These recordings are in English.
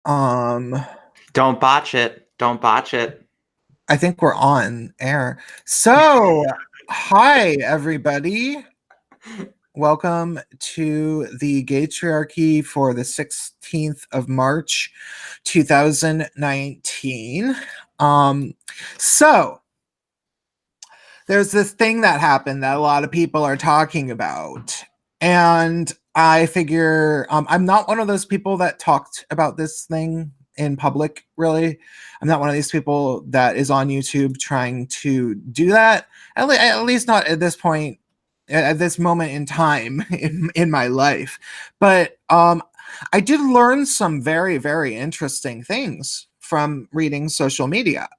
Um, Don't botch it. Don't botch it. I think we're on air. So, hi everybody. Welcome to the Gaytriarchy for the 16th of March, 2019. So there's this thing that happened that a lot of people are talking about. And I figure I'm not one of those people that talked about this thing in public, really. I'm not one of these people that is on YouTube trying to do that, at least not at this point, at this moment in time in my life. But I did learn some very, very interesting things from reading social media.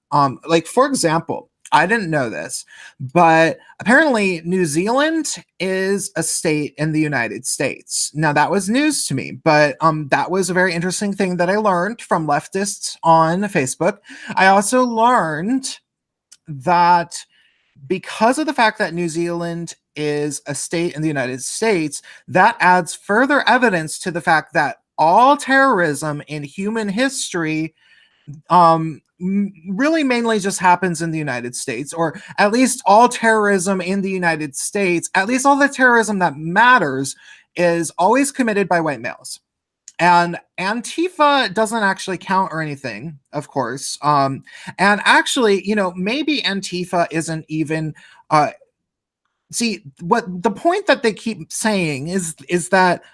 Like, for example, I didn't know this, but apparently New Zealand is a state in the United States. Now that was news to me, but that was a very interesting thing that I learned from leftists on Facebook. I also learned that because of the fact that New Zealand is a state in the United States, that adds further evidence to the fact that all terrorism in human history really mainly just happens in the United States, or at least all terrorism in the United States, at least all the terrorism that matters, is always committed by white males. And Antifa doesn't actually count or anything, of course. And actually, maybe Antifa isn't even. See, what the point that they keep saying is that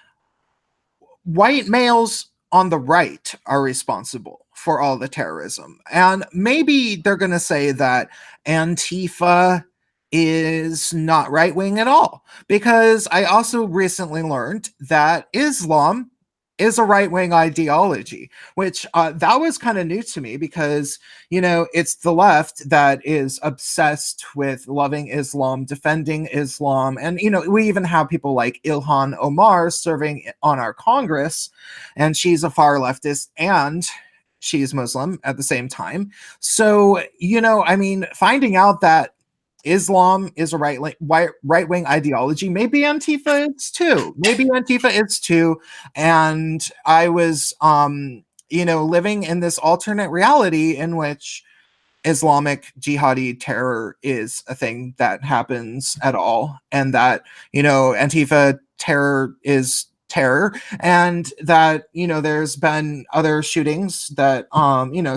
white males on the right are responsible for all the terrorism. And maybe they're going to say that Antifa is not right wing at all. Because I also recently learned that Islam is a right wing ideology, which that was kind of new to me because, it's the left that is obsessed with loving Islam, defending Islam. And, we even have people like Ilhan Omar serving on our Congress, and she's a far leftist and she's Muslim at the same time. So, finding out that Islam is a right wing ideology. Maybe Antifa is too. Maybe Antifa is too. And I was, living in this alternate reality in which Islamic jihadi terror is a thing that happens at all, and that Antifa terror is terror, and that there's been other shootings that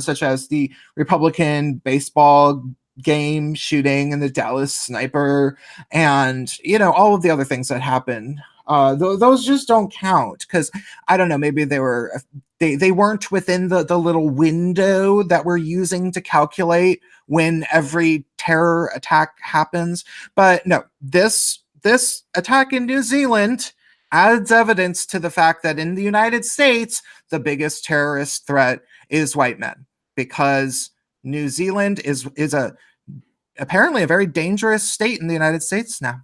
such as the Republican baseball game shooting and the Dallas sniper, and all of the other things that happen. Those just don't count because I don't know, maybe they weren't within the little window that we're using to calculate when every terror attack happens. But no, this attack in New Zealand adds evidence to the fact that in the United States, the biggest terrorist threat is white men, because New Zealand is apparently a very dangerous state in the United States now.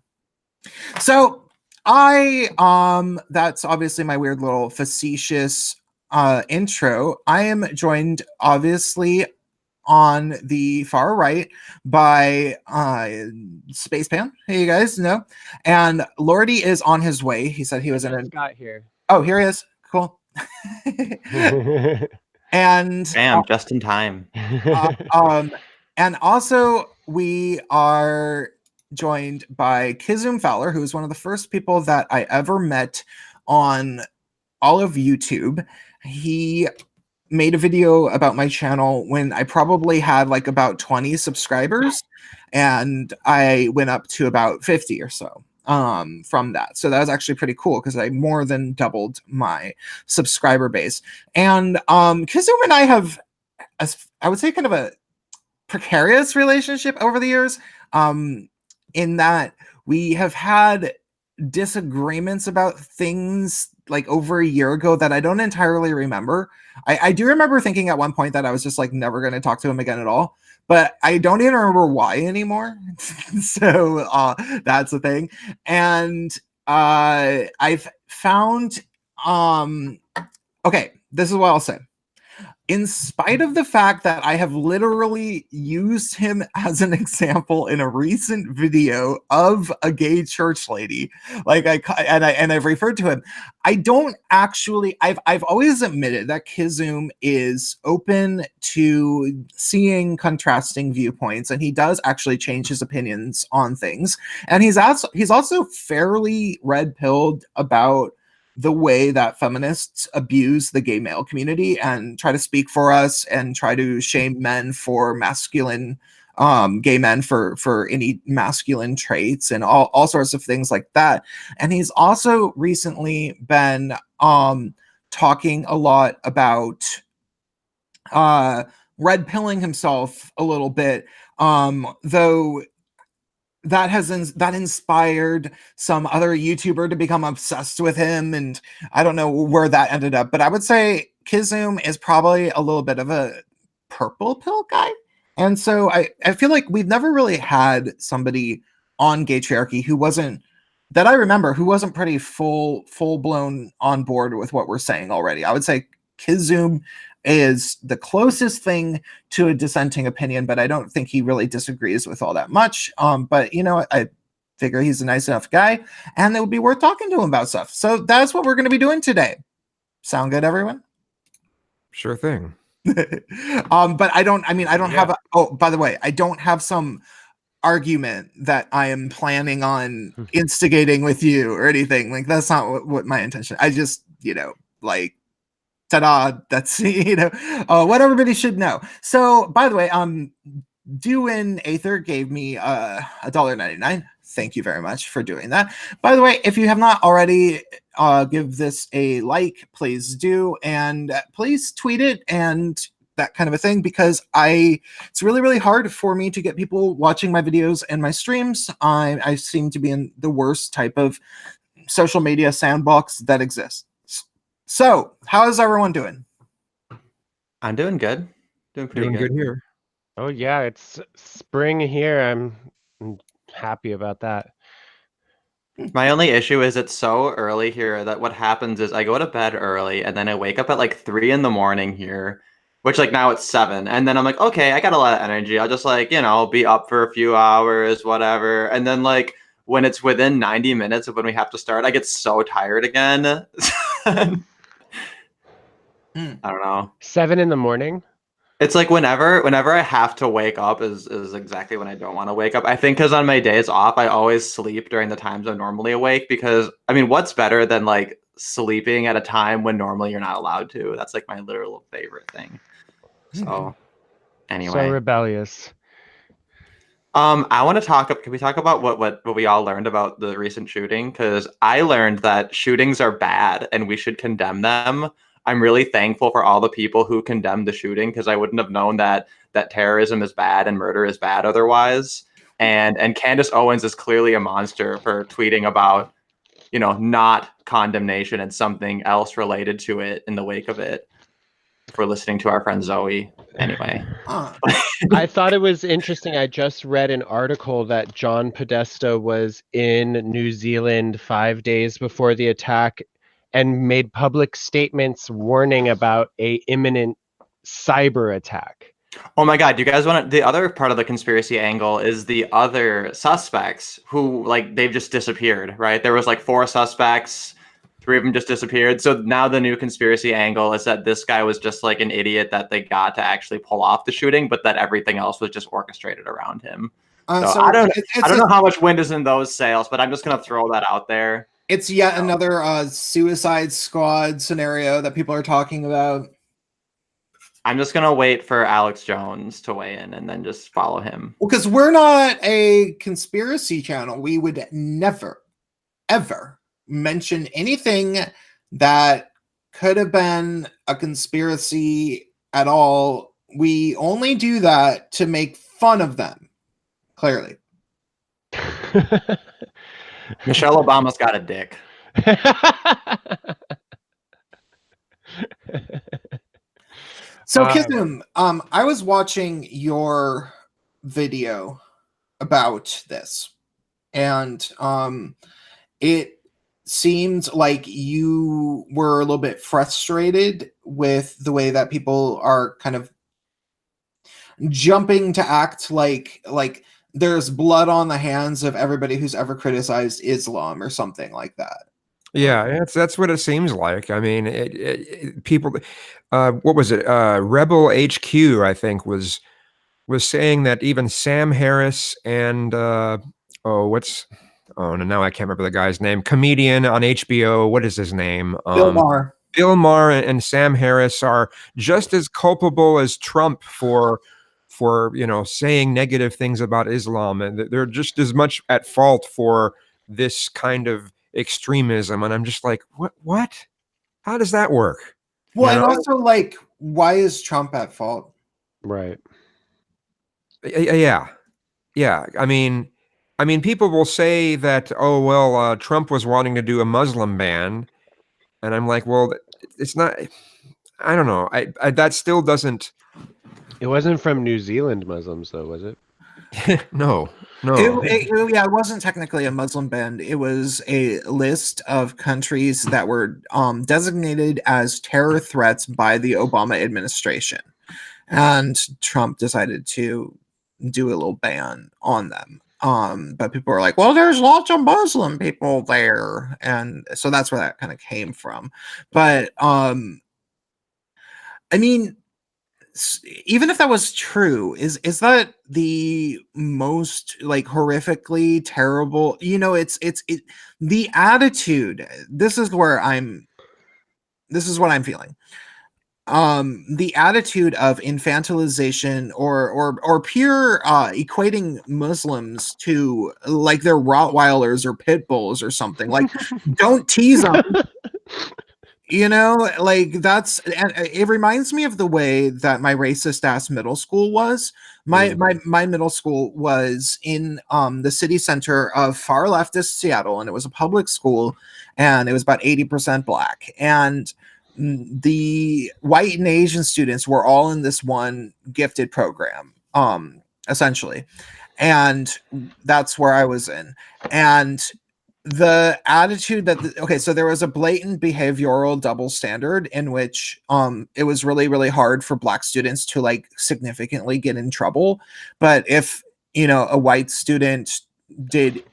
So that's obviously my weird little facetious intro. I am joined obviously on the far right by Spacepan. Hey, you guys know. And Lordy is on his way. He said he was in a Scott here. Oh, here he is. Cool. And Bam, just in time. and also we are joined by Kizzume Fowler, who is one of the first people that I ever met on all of YouTube. He made a video about my channel when I probably had like about 20 subscribers, and I went up to about 50 or so from that. So that was actually pretty cool because I more than doubled my subscriber base. And Kizzume and I have, I would say, kind of a precarious relationship over the years, in that we have had disagreements about things like over a year ago that I don't entirely remember. I do remember thinking at one point that I was just like never going to talk to him again at all, but I don't even remember why anymore. So that's the thing. And I've found okay, this is what I'll say. in spite of the fact that I have literally used him as an example in a recent video of a gay church lady, like I've referred to him, I don't actually. I've always admitted that Kizzume is open to seeing contrasting viewpoints, and he does actually change his opinions on things. And he's also fairly red-pilled about the way that feminists abuse the gay male community and try to speak for us and try to shame men for masculine gay men for any masculine traits and all sorts of things like that. And he's also recently been talking a lot about red pilling himself a little bit, though that inspired some other YouTuber to become obsessed with him, and I don't know where that ended up, but I would say Kizzume is probably a little bit of a purple pill guy. And so I feel like we've never really had somebody on Gaytriarchy who wasn't, that I remember, who wasn't pretty full blown on board with what we're saying already. I would say Kizzume is the closest thing to a dissenting opinion, but I don't think he really disagrees with all that much. But you know, I figure he's a nice enough guy, and it would be worth talking to him about stuff. So that's what we're going to be doing today. Sound good, everyone? Sure thing. But I don't have oh, by the way, I don't have some argument that I am planning on instigating with you or anything. Like, that's not what my intention. I just, like, ta-da, that's what everybody should know. So by the way, Doin Aether gave me $1.99. Thank you very much for doing that. By the way, if you have not already, give this a like, please do, and please tweet it and that kind of a thing, because it's really, really hard for me to get people watching my videos and my streams. I seem to be in the worst type of social media sandbox that exists. So, how is everyone doing? I'm doing good. Doing pretty Doing good here. Oh yeah, it's spring here. I'm happy about that. My only issue is it's so early here that what happens is I go to bed early and then I wake up at like 3 in the morning here, which like now it's 7. And then I'm like, okay, I got a lot of energy. I'll just like, be up for a few hours, whatever. And then like when it's within 90 minutes of when we have to start, I get so tired again. I don't know. 7 in the morning? It's like whenever I have to wake up is exactly when I don't want to wake up. I think because on my days off, I always sleep during the times I'm normally awake, because I mean, what's better than like sleeping at a time when normally you're not allowed to? That's like my literal favorite thing. So anyway. So rebellious. I want to can we talk about what we all learned about the recent shooting? Because I learned that shootings are bad and we should condemn them. I'm really thankful for all the people who condemned the shooting, because I wouldn't have known that terrorism is bad and murder is bad otherwise. And Candace Owens is clearly a monster for tweeting about, not condemnation and something else related to it in the wake of it. If we're listening to our friend Zoe, anyway. I thought it was interesting. I just read an article that John Podesta was in New Zealand 5 days before the attack and made public statements warning about a imminent cyber attack. Oh my God, you guys want the other part of the conspiracy angle is the other suspects who, like, they've just disappeared, right? There was like 4 suspects, 3 of them just disappeared. So now the new conspiracy angle is that this guy was just like an idiot that they got to actually pull off the shooting, but that everything else was just orchestrated around him. So I don't know how much wind is in those sails, but I'm just gonna throw that out there. It's yet another Suicide Squad scenario that people are talking about. I'm just going to wait for Alex Jones to weigh in and then just follow him. Well, because we're not a conspiracy channel. We would never, ever mention anything that could have been a conspiracy at all. We only do that to make fun of them, clearly. Michelle Obama's got a dick. So, Kizzume, I was watching your video about this, and it seemed like you were a little bit frustrated with the way that people are kind of jumping to act like there's blood on the hands of everybody who's ever criticized Islam or something like that. Yeah, that's what it seems like. I mean, people, what was it? Rebel HQ, I think, was saying that even Sam Harris and oh no, now I can't remember the guy's name. Comedian on HBO. What is his name? Bill Maher. Bill Maher and Sam Harris are just as culpable as Trump for saying negative things about Islam, and they're just as much at fault for this kind of extremism. And I'm just like, what? How does that work? Well, and also, like, why is Trump at fault? Right. Yeah. I mean, people will say that, oh well, Trump was wanting to do a Muslim ban, and I'm like, well, it's not. I don't know. I that still doesn't. It wasn't from New Zealand Muslims, though, was it? No. It wasn't technically a Muslim ban. It was a list of countries that were designated as terror threats by the Obama administration, and Trump decided to do a little ban on them. But people were like, well, there's lots of Muslim people there, and so that's where that kind of came from. But I mean, even if that was true, is that the most like horrifically terrible? It's the attitude. This is what I'm feeling. The attitude of infantilization or pure equating Muslims to like they're Rottweilers or pit bulls or something. Like, don't tease them. Like and it reminds me of the way that my racist ass middle school was. My middle school was in the city center of far leftist Seattle, and it was a public school, and it was about 80% black, and the white and Asian students were all in this one gifted program, essentially, and that's where I was in. And the attitude that so there was a blatant behavioral double standard in which it was really, really hard for black students to like significantly get in trouble, but if a white student did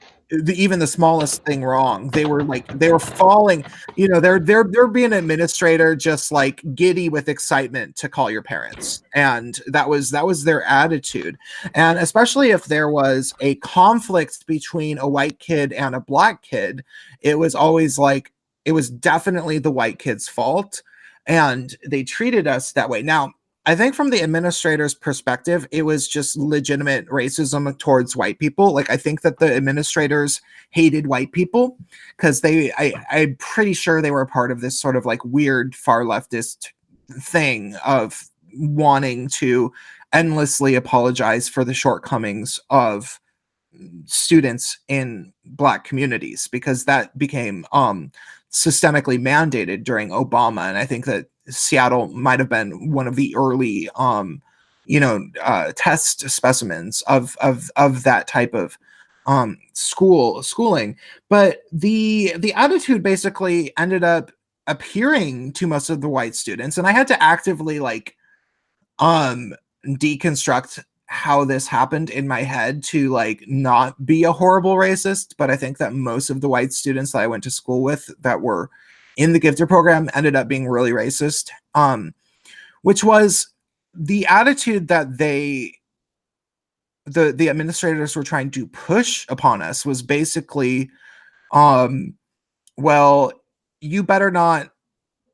even the smallest thing wrong, they were falling, they're being an administrator just like giddy with excitement to call your parents, and that was their attitude. And especially if there was a conflict between a white kid and a black kid, it was always like it was definitely the white kid's fault, and they treated us that way. Now, I think from the administrator's perspective, it was just legitimate racism towards white people. Like, I think that the administrators hated white people because I'm pretty sure they were a part of this sort of like weird far leftist thing of wanting to endlessly apologize for the shortcomings of students in black communities, because that became systemically mandated during Obama. And I think that Seattle might have been one of the early test specimens of that type of schooling. But the attitude basically ended up appearing to most of the white students, and I had to actively like deconstruct how this happened in my head to like not be a horrible racist. But I think that most of the white students that I went to school with that were in the gifted program ended up being really racist, which was the attitude that the administrators were trying to push upon us was basically, well, you better not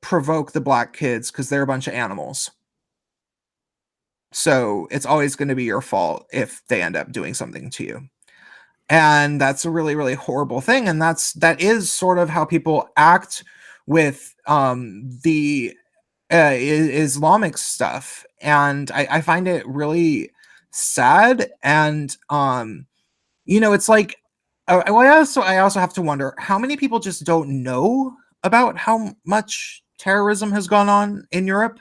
provoke the black kids because they're a bunch of animals. So it's always going to be your fault if they end up doing something to you. And that's a really, really horrible thing. And that is sort of how people act with the Islamic stuff. And I find it really sad. And, it's like, I also have to wonder how many people just don't know about how much terrorism has gone on in Europe.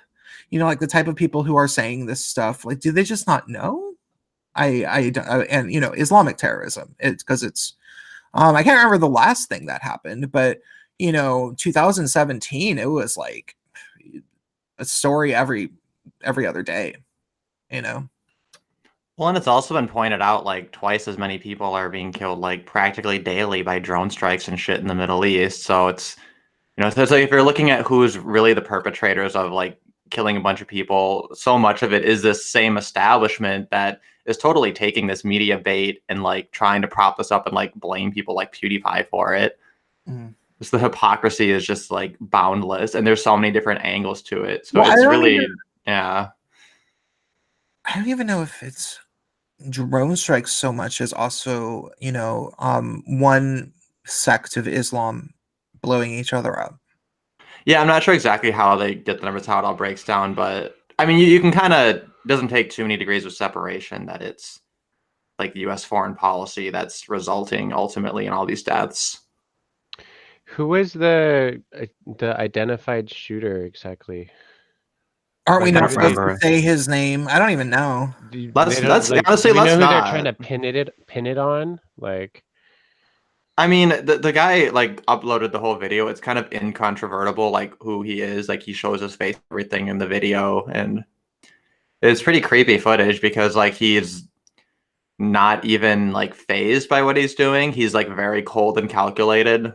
Like the type of people who are saying this stuff, like, do they just not know? And Islamic terrorism, it's because it's, I can't remember the last thing that happened, but 2017, it was like story every other day, you know. Well, and it's also been pointed out like twice as many people are being killed like practically daily by drone strikes and shit in the Middle East. So it's, you know, so it's like if you're looking at who's really the perpetrators of like killing a bunch of people, so much of it is this same establishment that is totally taking this media bait and like trying to prop this up and like blame people like PewDiePie for it. Just the hypocrisy is just like boundless, and there's so many different angles to it. So Well, it's really, yeah. I don't even know if it's drone strikes so much as also, you know, one sect of Islam blowing each other up. Yeah, I'm not sure exactly how they get the numbers, how it all breaks down, but I mean, you can kind of, doesn't take too many degrees of separation that it's like the U.S. foreign policy that's resulting ultimately in all these deaths. Who was the identified shooter exactly? Aren't we Like, not don't supposed to remember. say his name? I don't even know. Let's like, honestly, do we let's know who they're not. trying to pin it on? Like, I mean, the guy like uploaded the whole video. It's kind of incontrovertible, like who he is. Like he shows his face, everything in the video, and it's pretty creepy footage because like he's not even like phased by what he's doing. He's like very cold and calculated.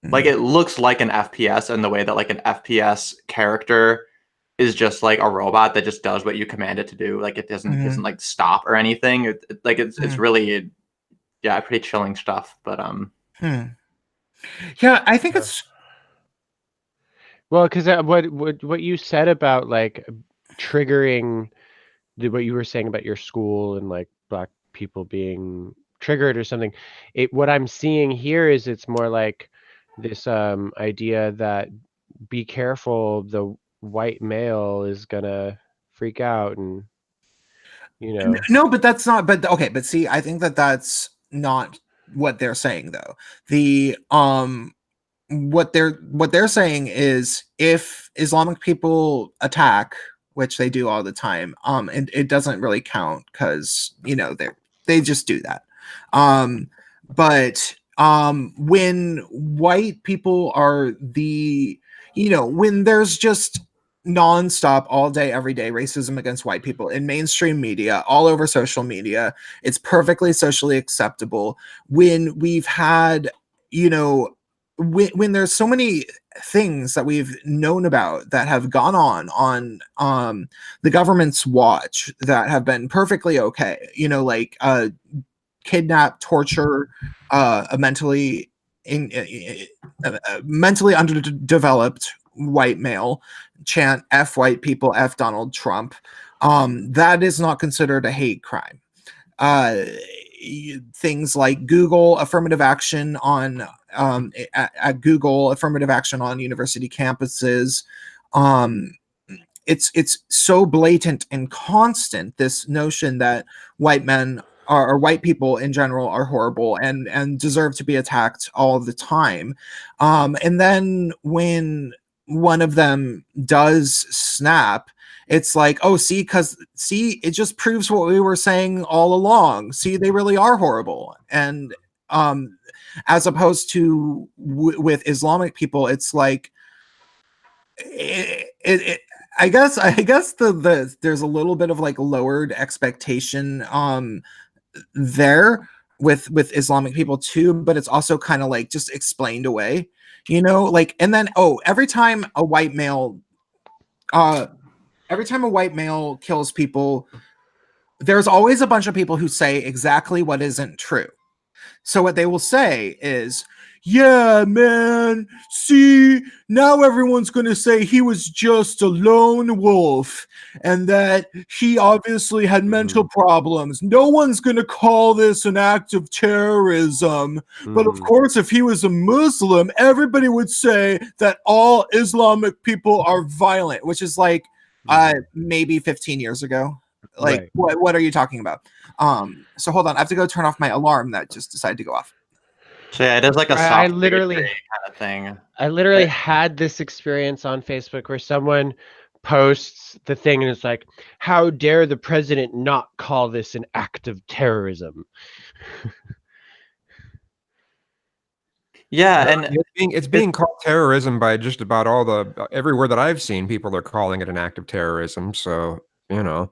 Like it looks like an FPS in the way that like an FPS character is just like a robot that just does what you command it to do. Like it doesn't like stop or anything. It's really, yeah, pretty chilling stuff. But Yeah, I think it's well, because what you said about like triggering what you were saying about your school and like black people being triggered or something. What I'm seeing here is it's more like this idea that be careful, the white male is gonna freak out and no, but that's not. But okay, but see, I think that that's not what they're saying though. The what they're saying is if Islamic people attack, which they do all the time, and it doesn't really count because you know they just do that. But when white people are when there's just nonstop all day every day racism against white people in mainstream media all over social media, it's perfectly socially acceptable. When we've had when there's so many things that we've known about that have gone on the government's watch that have been perfectly okay, like kidnap, torture, a mentally underdeveloped white male, chant F white people, F Donald Trump, that is not considered a hate crime. Things like Google affirmative action on at Google, affirmative action on university campuses, it's so blatant and constant, this notion that white men or white people in general are horrible and deserve to be attacked all of the time. And then when one of them does snap, it's like, oh, see, it just proves what we were saying all along. See, they really are horrible. And as opposed to with Islamic people, it's like I guess the there's a little bit of like lowered expectation there with Islamic people too, but it's also kind of like just explained away, like. And then every time a white male kills people, there's always a bunch of people who say exactly what isn't true. So what they will say is, yeah, man, see, now everyone's going to say he was just a lone wolf and that he obviously had mental problems. No one's going to call this an act of terrorism. But of course, if he was a Muslim, everybody would say that all Islamic people are violent, which is like maybe 15 years ago. Like, right. What are you talking about? So hold on, I have to go turn off my alarm that just decided to go off. So yeah, it is like a soft I literally kind of thing. I literally had this experience on Facebook where someone posts the thing and it's like, how dare the president not call this an act of terrorism? Yeah, and It's being called terrorism by just about all the everywhere that I've seen. People are calling it an act of terrorism. So you know,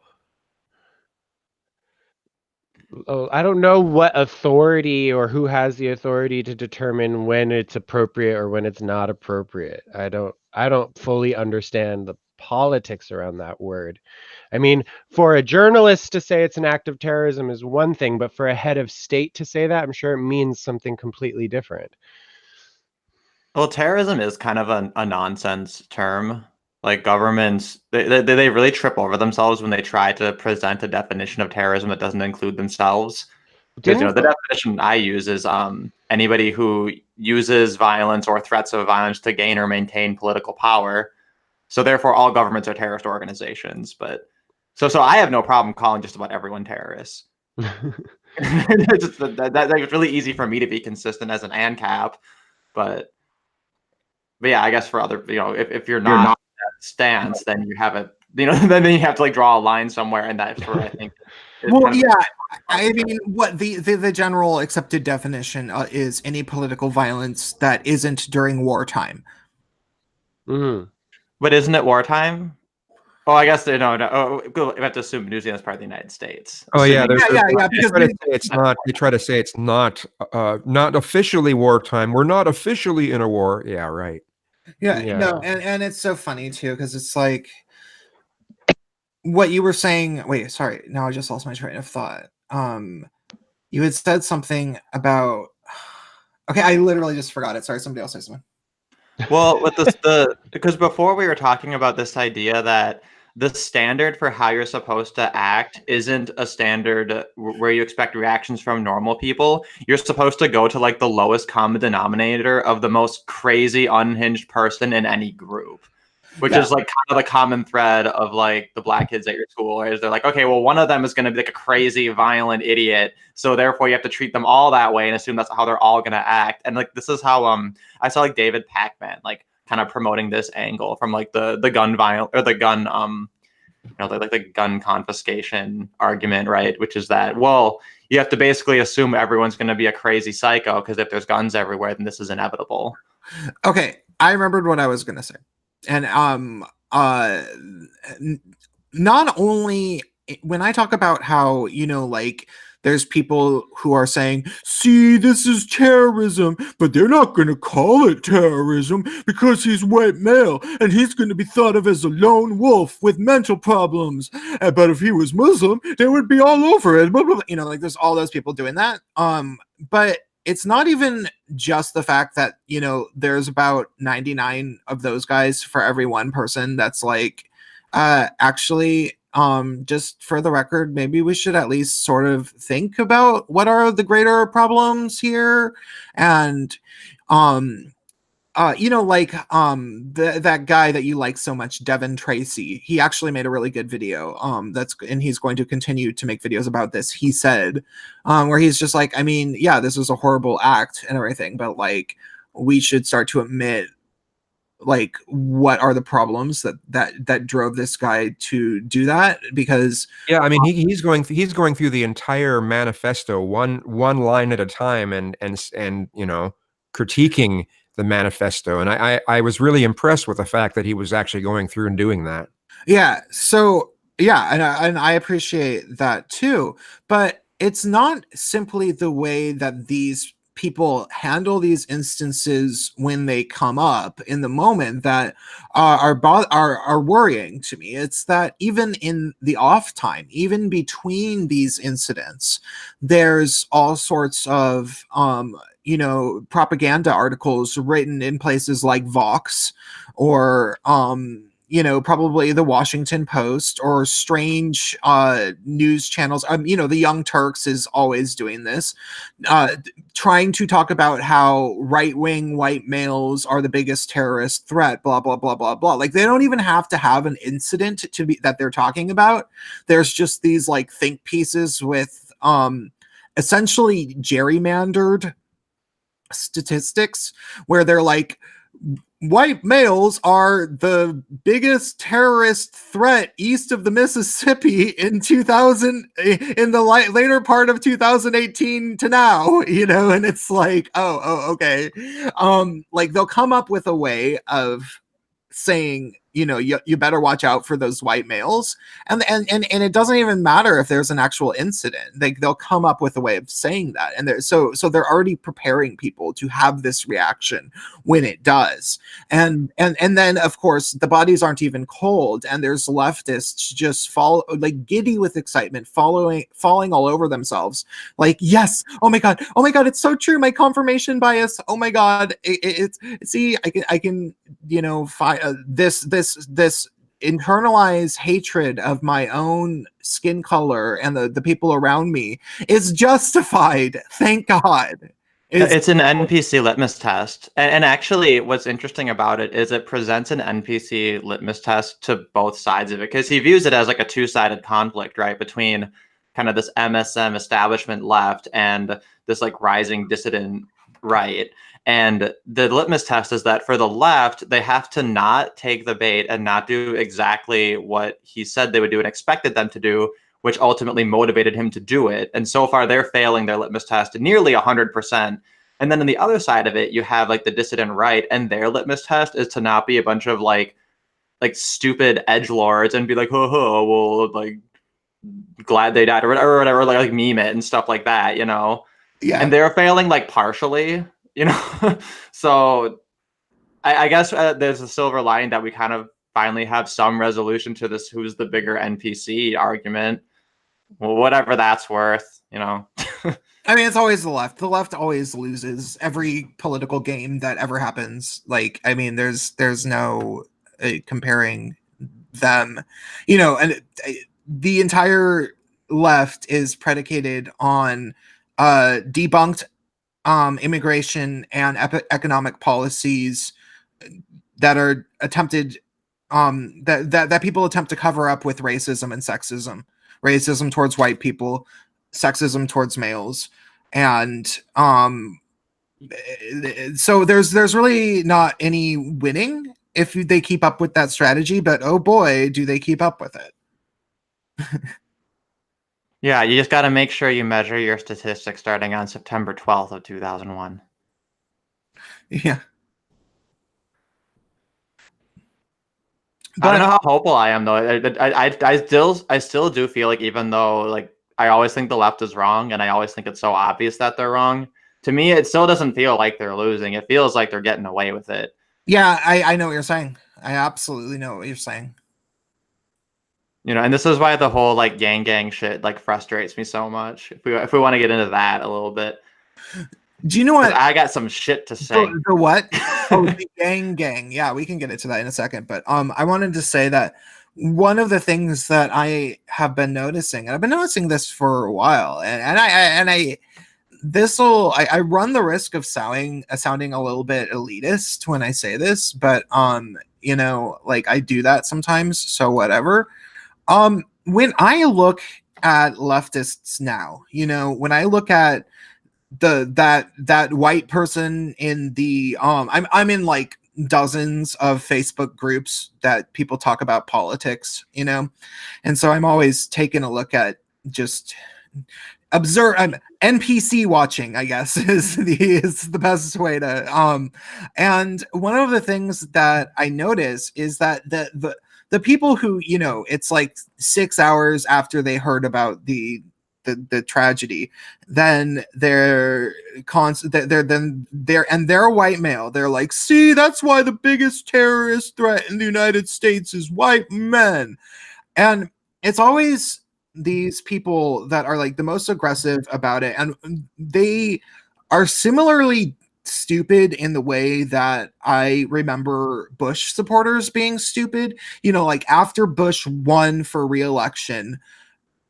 Oh, I don't know what authority or who has the authority to determine when it's appropriate or when it's not appropriate. I don't fully understand the politics around that word. I mean, for a journalist to say it's an act of terrorism is one thing, but for a head of state to say that, I'm sure it means something completely different. well, terrorism is kind of a nonsense term. Like governments, they really trip over themselves when they try to present a definition of terrorism that doesn't include themselves. Because Didn't the definition I use is anybody who uses violence or threats of violence to gain or maintain political power. So therefore, all governments are terrorist organizations. But so I have no problem calling just about everyone terrorists. It's really easy for me to be consistent as an ANCAP, but yeah, I guess for other, if you're not that stance, then you have a, then you have to like draw a line somewhere, and that's where I think. Well, yeah, I mean, what the general accepted definition is any political violence that isn't during wartime. Mm. But isn't it wartime? Oh, I guess no. We have to assume New Zealand's part of the United States. oh yeah, Yeah, because it's not. They try to say it's not officially wartime. We're not officially in a war. Yeah, right. Yeah, Yeah. no, and it's so funny too because it's like what you were saying. Wait, sorry, now I just lost my train of thought. You had said something about. Okay, I literally just forgot it. Sorry, somebody else say something. Well, with because before we were talking about this idea that the standard for how you're supposed to act isn't a standard where you expect reactions from normal people. You're supposed to go to like the lowest common denominator of the most crazy, unhinged person in any group, which is like kind of the common thread of like the black kids at your school. Is they're like, okay, well, one of them is going to be like a crazy, violent idiot, so therefore you have to treat them all that way and assume that's how they're all going to act. And like this is how I saw like David Pacman like kind of promoting this angle from like the gun violence or the gun like the gun confiscation argument, right? Which is that, well, you have to basically assume everyone's going to be a crazy psycho because if there's guns everywhere, then this is inevitable. Okay, I remembered what I was gonna say, and not only when I talk about how like there's people who are saying, see, this is terrorism, but they're not going to call it terrorism because he's white male and he's going to be thought of as a lone wolf with mental problems. But if he was Muslim, they would be all over it. Blah, blah, blah. Like there's all those people doing that. But it's not even just the fact that, there's about 99 of those guys for every one person that's like, actually, just for the record, maybe we should at least sort of think about what are the greater problems here. And, that guy that you like so much, Devin Tracy, he actually made a really good video. And he's going to continue to make videos about this. He said, where he's just like, I mean, yeah, this was a horrible act and everything, but like, we should start to admit like what are the problems that drove this guy to do that, because yeah, I mean he's going through the entire manifesto one line at a time and critiquing the manifesto, and I was really impressed with the fact that he was actually going through and doing that. Yeah, so yeah, and I appreciate that too, but it's not simply the way that these people handle these instances when they come up in the moment that are worrying to me. It's that even in the off time, even between these incidents, there's all sorts of propaganda articles written in places like Vox or probably the Washington Post or strange news channels. The Young Turks is always doing this, trying to talk about how right-wing white males are the biggest terrorist threat, blah, blah, blah, blah, blah. Like, they don't even have to have an incident to be that they're talking about. There's just these like think pieces with essentially gerrymandered statistics where they're like, white males are the biggest terrorist threat east of the Mississippi in 2000, in the later part of 2018 to now, and it's like, okay. Like they'll come up with a way of saying, you better watch out for those white males, and it doesn't even matter if there's an actual incident. They'll come up with a way of saying that, and so they're already preparing people to have this reaction when it does. And then of course the bodies aren't even cold, and there's leftists just fall like giddy with excitement, falling all over themselves, like, yes, oh my god, it's so true, my confirmation bias, oh my god, it's see, I can this internalized hatred of my own skin color and the people around me is justified, thank god. It's an NPC litmus test. And actually, what's interesting about it is it presents an NPC litmus test to both sides of it, because he views it as like a two-sided conflict, right? Between kind of this MSM establishment left and this like rising dissident right. And the litmus test is that for the left, they have to not take the bait and not do exactly what he said they would do and expected them to do, which ultimately motivated him to do it. And so far, they're failing their litmus test to nearly 100%. And then on the other side of it, you have like the dissident right, and their litmus test is to not be a bunch of like stupid edgelords and be like, well, like, glad they died or whatever, like meme it and stuff like that, Yeah. And they're failing like partially, So I guess there's a silver lining that we kind of finally have some resolution to this who's the bigger NPC argument. Well, whatever that's worth, I mean, it's always the left. The left always loses every political game that ever happens. Like, I mean, there's no comparing them, and the entire left is predicated on debunked immigration and economic policies that are attempted that people attempt to cover up with racism and sexism towards white people, sexism towards males, and so there's really not any winning if they keep up with that strategy, but oh boy, do they keep up with it. Yeah, you just got to make sure you measure your statistics starting on September 12th of 2001. Yeah. But I don't know how hopeful I am, though. I still do feel like, even though like I always think the left is wrong, and I always think it's so obvious that they're wrong, to me it still doesn't feel like they're losing. It feels like they're getting away with it. Yeah, I know what you're saying. I absolutely know what you're saying. And this is why the whole like gang shit like frustrates me so much. If we want to get into that a little bit. Do you know what? I got some shit to say. The what? Oh, the gang. Yeah, we can get into that in a second. But I wanted to say that one of the things that I have been noticing, and I've been noticing this for a while, and I run the risk of sounding a little bit elitist when I say this, but like I do that sometimes, so whatever. When I look at leftists now, when I look at that white person in the I'm in like dozens of Facebook groups that people talk about politics, and so I'm always taking a look at just observe. I'm NPC watching, I guess, is the best way to and one of the things that I notice is that the people who, it's like 6 hours after they heard about the tragedy, then they're white male. They're like, see, that's why the biggest terrorist threat in the United States is white men. And it's always these people that are like the most aggressive about it. And they are similarly stupid in the way that I remember Bush supporters being stupid. Like after Bush won for re-election,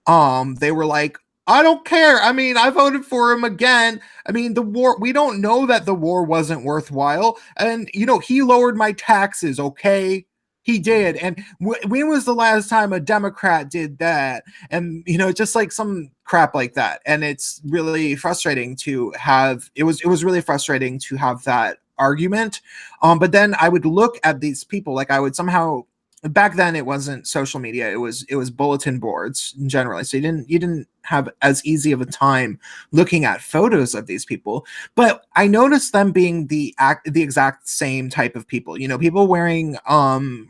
they were like, I don't care. I mean, I voted for him again. I mean, the war, we don't know that the war wasn't worthwhile. And, he lowered my taxes, okay? He did. And when was the last time a Democrat did that? And, just like some crap like that. And it's really frustrating to have, it was really frustrating to have that argument. But then I would look at these people, like I would somehow, back then it wasn't social media, it was bulletin boards generally, so you didn't have as easy of a time looking at photos of these people. But I noticed them being the exact same type of people, people wearing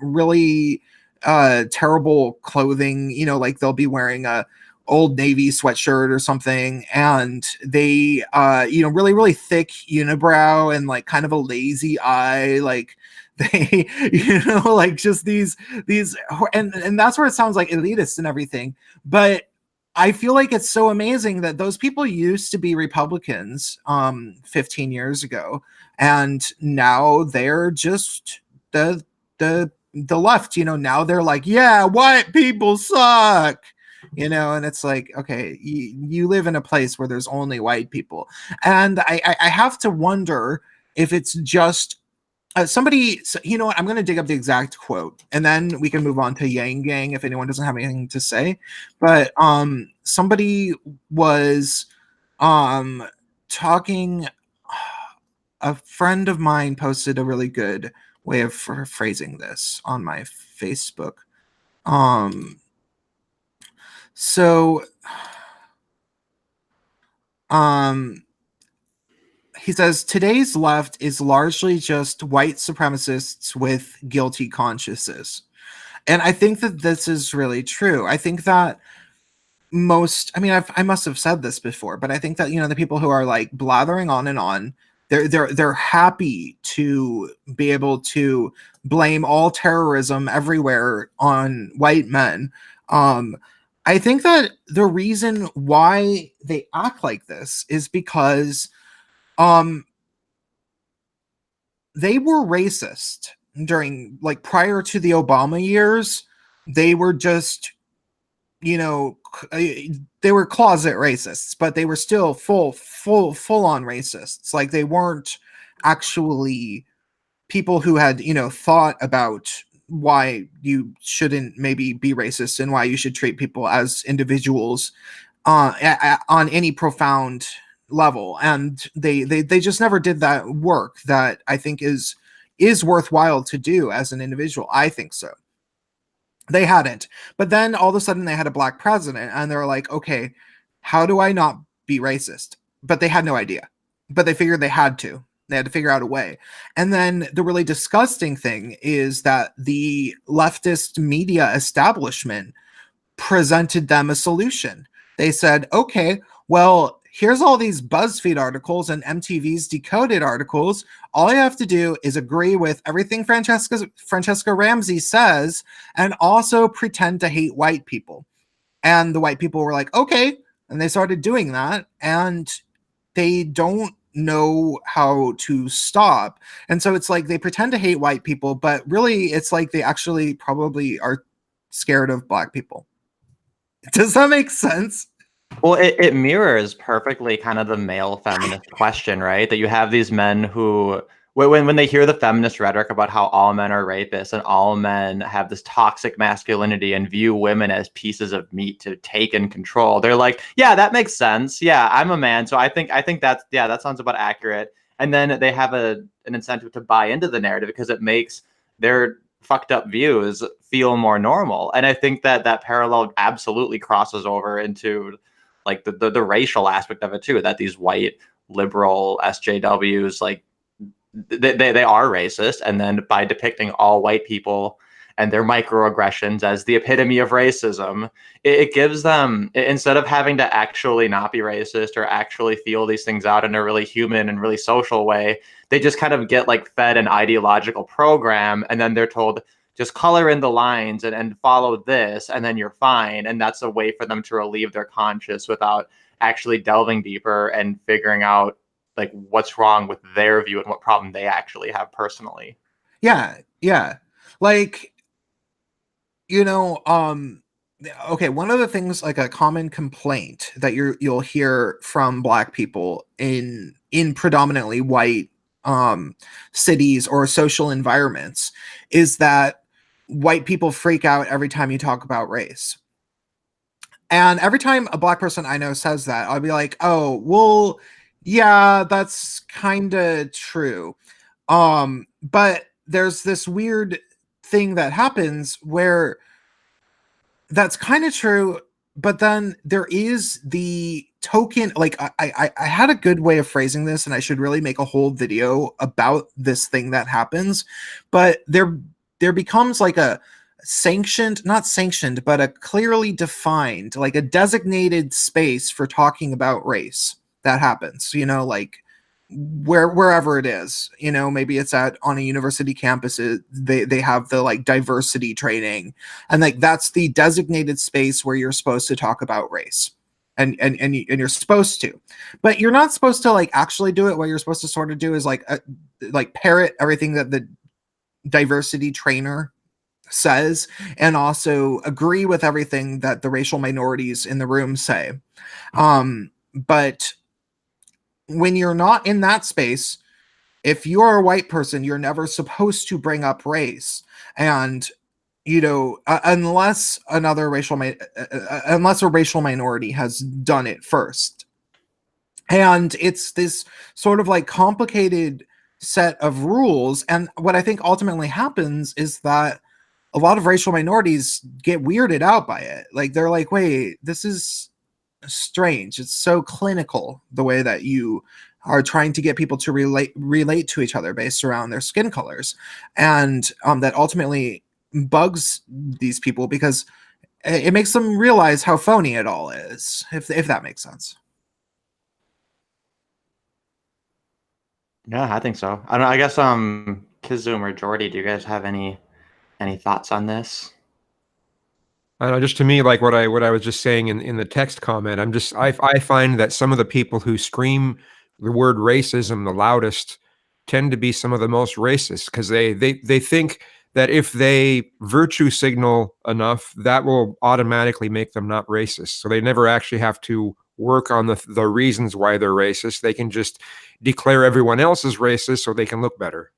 really terrible clothing, like they'll be wearing a Old Navy sweatshirt or something, and they really, really thick unibrow and like kind of a lazy eye, like they like just these and that's where it sounds like elitist and everything. But I feel like it's so amazing that those people used to be Republicans 15 years ago, and now they're just the left. Now they're like, yeah, white people suck, and it's like, okay, you live in a place where there's only white people. And I have to wonder if it's just somebody, you know what, I'm going to dig up the exact quote and then we can move on to Yang Gang if anyone doesn't have anything to say. But somebody was talking, a friend of mine posted a really good way of phrasing this on my Facebook. So he says, today's left is largely just white supremacists with guilty consciences. And I think that this is really true. I think that I must have said this before, but I think that, the people who are like blathering on and on, they're happy to be able to blame all terrorism everywhere on white men. I think that the reason why they act like this is because they were racist during, like, prior to the Obama years. They were just, they were closet racists, but they were still full on racists. Like, they weren't actually people who had, thought about why you shouldn't maybe be racist and why you should treat people as individuals on any profound level. And they just never did that work that I think is worthwhile to do as an individual. I think so. They hadn't. But then all of a sudden they had a black president and they're like, okay, how do I not be racist? But they had no idea. But they figured they had to. They had to figure out a way. And then the really disgusting thing is that the leftist media establishment presented them a solution. They said, okay, well, here's all these BuzzFeed articles and MTV's Decoded articles. All you have to do is agree with everything Francesca Ramsey says and also pretend to hate white people. And the white people were like, okay. And they started doing that. And they don't know how to stop. And so it's like they pretend to hate white people, but really it's like they actually probably are scared of black people. Does that make sense? Well, it mirrors perfectly kind of the male feminist question, right? That you have these men who, when they hear the feminist rhetoric about how all men are rapists and all men have this toxic masculinity and view women as pieces of meat to take and control, they're like, yeah, that makes sense. Yeah, I'm a man, so I think that's, yeah, that sounds about accurate. And then they have an incentive to buy into the narrative because it makes their fucked up views feel more normal. And I think that parallel absolutely crosses over into like the racial aspect of it too, that these white liberal SJWs, like they are racist. And then by depicting all white people and their microaggressions as the epitome of racism, it gives them, instead of having to actually not be racist or actually feel these things out in a really human and really social way, they just kind of get like fed an ideological program, and then they're told, just color in the lines and follow this, and then you're fine. And that's a way for them to relieve their conscience without actually delving deeper and figuring out like what's wrong with their view and what problem they actually have personally. Yeah. Like, okay, one of the things, like a common complaint that you'll hear from black people in predominantly white cities or social environments is that white people freak out every time you talk about race. And every time a black person I know says that, I'll be like, oh, well, yeah, that's kind of true. But there's this weird thing that happens where that's kind of true, but then there is the token, like I had a good way of phrasing this, and I should really make a whole video about this thing that happens, but there becomes like a not sanctioned, but a clearly defined, like a designated space for talking about race that happens, like wherever it is, maybe it's on a university campus, they have the like diversity training, and like that's the designated space where you're supposed to talk about race, and you're supposed to, but you're not supposed to like actually do it. What you're supposed to sort of do is like parrot everything that the diversity trainer says, and also agree with everything that the racial minorities in the room say. But when you're not in that space, if you're a white person, you're never supposed to bring up race. And, unless unless a racial minority has done it first. And it's this sort of like complicated set of rules. And what I think ultimately happens is that a lot of racial minorities get weirded out by it. Like, they're like, wait, this is strange. It's so clinical, the way that you are trying to get people to relate to each other based around their skin colors, and that ultimately bugs these people because it makes them realize how phony it all is, if that makes sense. Yeah, I think so. I don't know, I guess Kizzume or Jordy, do you guys have any thoughts on this? I don't know, just to me, like what I was just saying in the text comment, I find that some of the people who scream the word racism the loudest tend to be some of the most racist, because they think that if they virtue signal enough, that will automatically make them not racist. So they never actually have to work on the reasons why they're racist. They can just declare everyone else as racist so they can look better.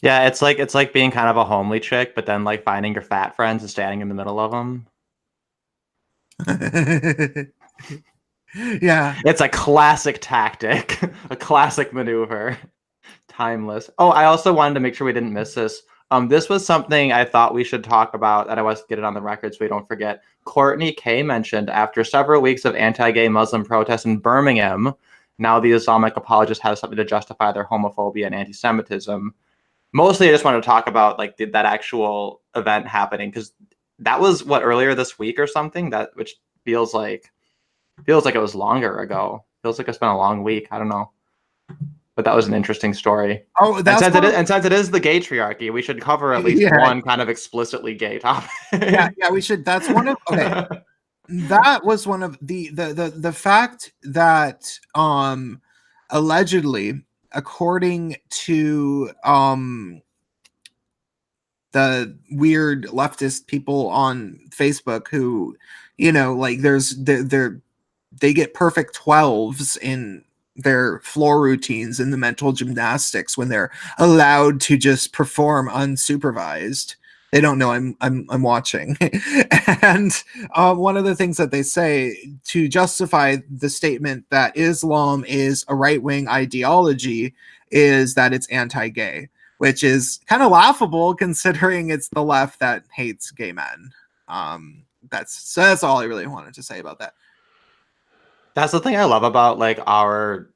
Yeah, it's like being kind of a homely chick, but then like finding your fat friends and standing in the middle of them. Yeah. It's a classic tactic, a classic maneuver. Timeless. Oh, I also wanted to make sure we didn't miss this. This was something I thought we should talk about, and I want to get it on the record so we don't forget. Courtney K mentioned after several weeks of anti-gay Muslim protests in Birmingham, now the Islamic apologists have something to justify their homophobia and anti-Semitism. Mostly, I just want to talk about like that actual event happening, because that was earlier this week or something, which feels like it was longer ago. Feels like it's been a long week. I don't know, but that was an interesting story. Oh, and since it is the Gaytriarchy, we should cover at least one kind of explicitly gay topic. yeah, we should. That's one of that was one of the fact that allegedly, according to the weird leftist people on Facebook who, like they get perfect 12s in their floor routines in the mental gymnastics when they're allowed to just perform unsupervised. They don't know I'm watching. And one of the things that they say to justify the statement that Islam is a right-wing ideology is that it's anti-gay, which is kind of laughable considering it's the left that hates gay men. That's all I really wanted to say about that. That's the thing I love about like our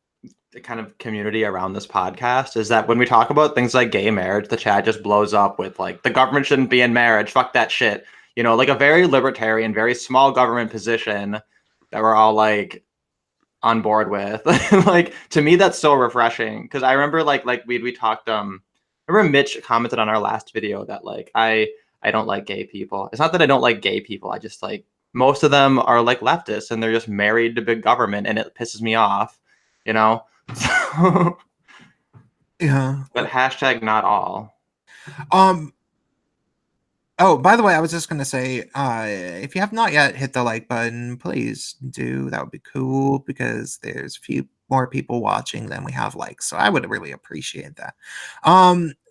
kind of community around this podcast, is that when we talk about things like gay marriage, the chat just blows up with like, the government shouldn't be in marriage, fuck that shit, like a very libertarian, very small government position that we're all like on board with. Like, to me that's so refreshing, because I remember like we talked I remember Mitch commented on our last video that like I don't like gay people. It's not that I don't like gay people, I just like, most of them are like leftists and they're just married to big government and it pisses me off, yeah. But hashtag not all. Oh, by the way, I was just going to say, if you have not yet hit the like button, please do. That would be cool, because there's a few more people watching than we have likes. So I would really appreciate that.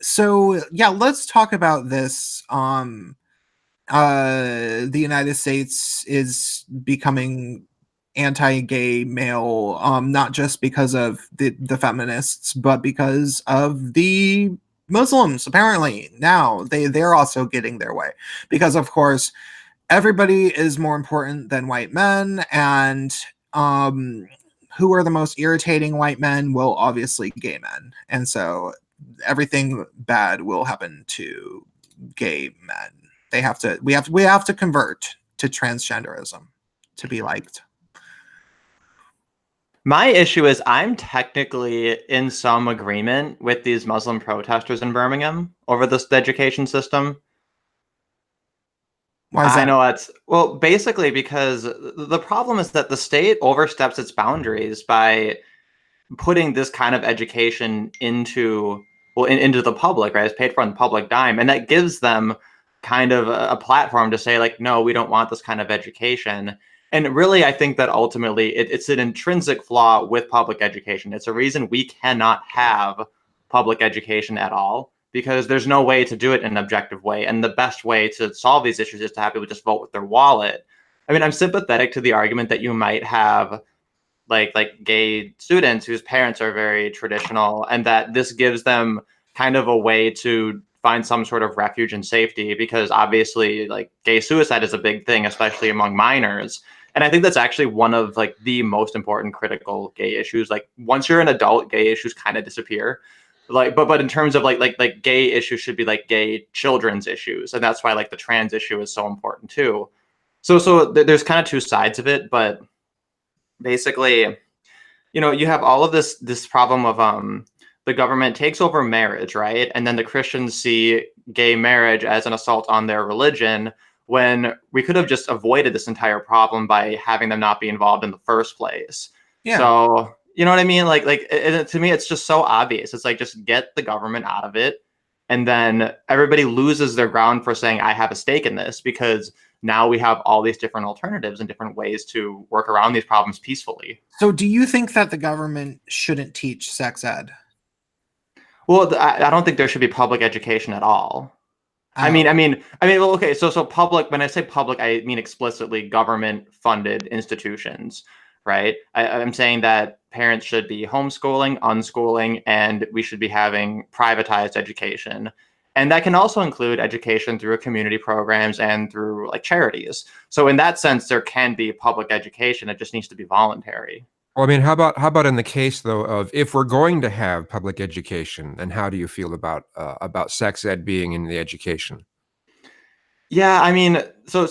So yeah, let's talk about this. The United States is becoming anti-gay male, not just because of the feminists, but because of the Muslims. Apparently now they're also getting their way, because of course everybody is more important than white men, and who are the most irritating white men? Well, obviously gay men. And so everything bad will happen to gay men. We have to convert to transgenderism to be liked. My issue is I'm technically in some agreement with these Muslim protesters in Birmingham over the education system. Why is that? I know that's, well, basically because the problem is that the state oversteps its boundaries by putting this kind of education into the public, right? It's paid for on the public dime, and that gives them kind of a platform to say, like, no, we don't want this kind of education. And really, I think that ultimately it's an intrinsic flaw with public education. It's a reason we cannot have public education at all, because there's no way to do it in an objective way. And the best way to solve these issues is to have people just vote with their wallet. I mean, I'm sympathetic to the argument that you might have like gay students whose parents are very traditional, and that this gives them kind of a way to find some sort of refuge and safety, because obviously like gay suicide is a big thing, especially among minors. And I think that's actually one of like the most important critical gay issues. Like once you're an adult, gay issues kind of disappear. Like, but in terms of like gay issues should be like gay children's issues, and that's why like the trans issue is so important too. So there's kind of two sides of it, but basically, you know, you have all of this problem of the government takes over marriage, right? And then the Christians see gay marriage as an assault on their religion, when we could have just avoided this entire problem by having them not be involved in the first place. Yeah. So, you know what I mean? Like to me, it's just so obvious. It's like, just get the government out of it. And then everybody loses their ground for saying, I have a stake in this, because now we have all these different alternatives and different ways to work around these problems peacefully. So do you think that the government shouldn't teach sex ed? Well, I don't think there should be public education at all. Oh. I mean, well, okay. So public, when I say public, I mean explicitly government funded institutions, right? I'm saying that parents should be homeschooling, unschooling, and we should be having privatized education. And that can also include education through community programs and through like charities. So in that sense, there can be public education. It just needs to be voluntary. Well, I mean, how about in the case though of if we're going to have public education, then how do you feel about sex ed being in the education? Yeah, I mean, so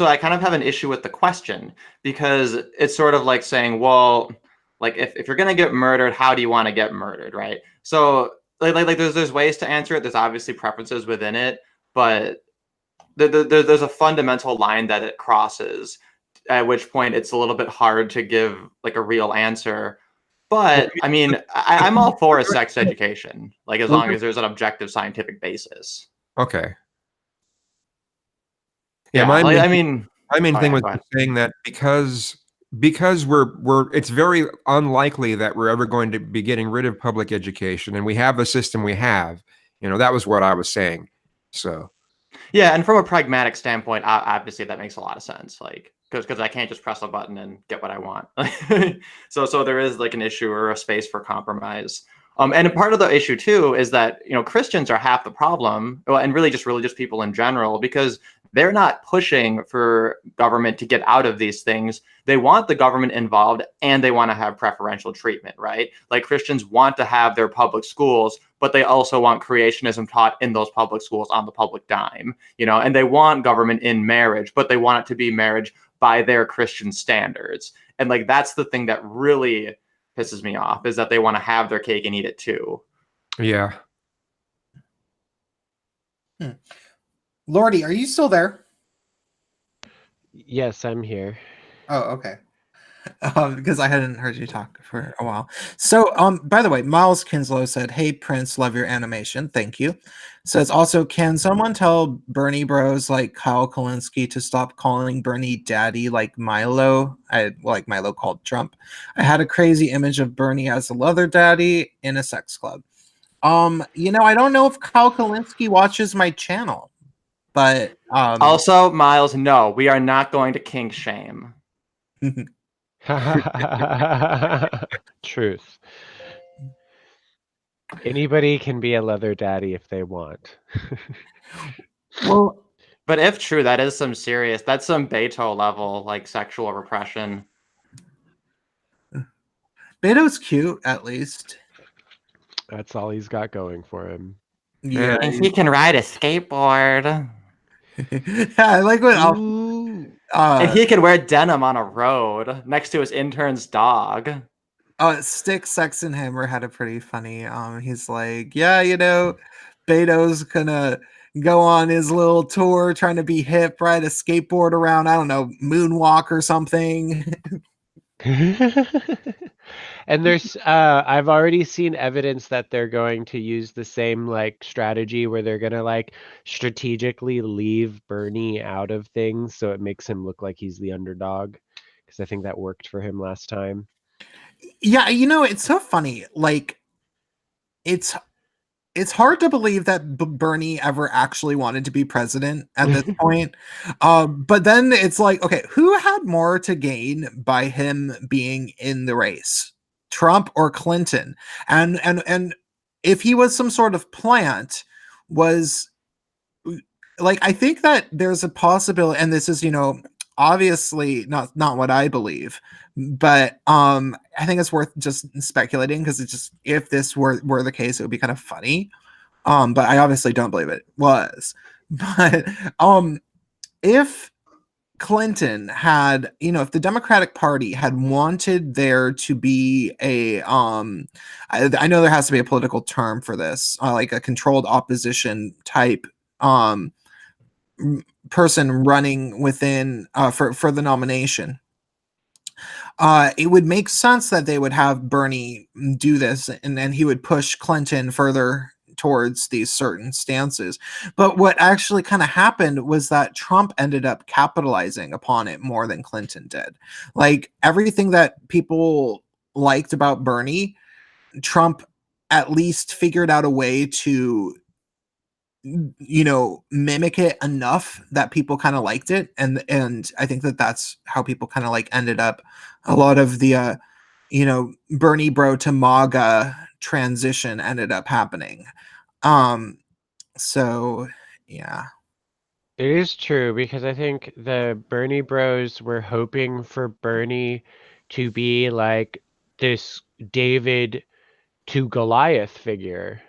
I kind of have an issue with the question, because it's sort of like saying, well, like if you're gonna get murdered, how do you want to get murdered, right? So like there's ways to answer it. There's obviously preferences within it, but there's a fundamental line that it crosses, at which point it's a little bit hard to give like a real answer. But I mean, I'm all for a sex education, like as long as there's an objective scientific basis. Okay. Yeah, my main thing was saying that because it's very unlikely that we're ever going to be getting rid of public education, and we have the system we have. You know, that was what I was saying. So yeah, and from a pragmatic standpoint, obviously that makes a lot of sense. Like because I can't just press a button and get what I want. so there is like an issue or a space for compromise. And part of the issue too is that, you know, Christians are half the problem, and really just religious people in general, because they're not pushing for government to get out of these things. They want the government involved, and they want to have preferential treatment, right? Like Christians want to have their public schools, but they also want creationism taught in those public schools on the public dime, you know, and they want government in marriage, but they want it to be marriage by their Christian standards. And like, that's the thing that really pisses me off, is that they want to have their cake and eat it too. Yeah. Lordy, are you still there? Yes, I'm here. Oh, okay. Because I hadn't heard you talk for a while. So, by the way, Miles Kinslow said, "Hey Prince, love your animation. Thank you." Says also, can someone tell Bernie bros like Kyle Kalinske to stop calling Bernie daddy like Milo? Like Milo called Trump. I had a crazy image of Bernie as a leather daddy in a sex club. You know, I don't know if Kyle Kalinske watches my channel, but also, Miles, no, we are not going to kink shame. Truth. Anybody can be a leather daddy if they want. Well, But if true, that's some Beto level like sexual repression. Beto's cute, at least. That's all he's got going for him. Yeah. And he can ride a skateboard. Yeah, I like what Ooh. And he can wear denim on a road next to his intern's dog. Stick, Sex, and Hammer had a pretty funny. He's like, yeah, you know, Beto's gonna go on his little tour, trying to be hip, ride a skateboard around. I don't know, moonwalk or something. And there's I've already seen evidence that they're going to use the same like strategy where they're gonna like strategically leave Bernie out of things so it makes him look like he's the underdog, because I think that worked for him last time. Yeah, you know, it's so funny. Like, it's hard to believe that Bernie ever actually wanted to be president at this point. But then it's like, okay, who had more to gain by him being in the race, Trump or Clinton? And if he was some sort of plant, was like, I think that there's a possibility, and this is, you know, obviously not what I believe, but I think it's worth just speculating, because it's just, if this were the case, it would be kind of funny. But I obviously don't believe it was. But if Clinton had, you know, if the Democratic Party had wanted there to be a I know there has to be a political term for this, like a controlled opposition type person running within for the nomination, it would make sense that they would have Bernie do this, and then he would push Clinton further towards these certain stances. But what actually kind of happened was that Trump ended up capitalizing upon it more than Clinton did. Like, everything that people liked about Bernie, Trump at least figured out a way to, you know, mimic it enough that people kind of liked it, and I think that that's how people kind of like ended up, a lot of the you know, Bernie bro to MAGA transition ended up happening. So yeah. It is true, because I think the Bernie bros were hoping for Bernie to be like this David to Goliath figure.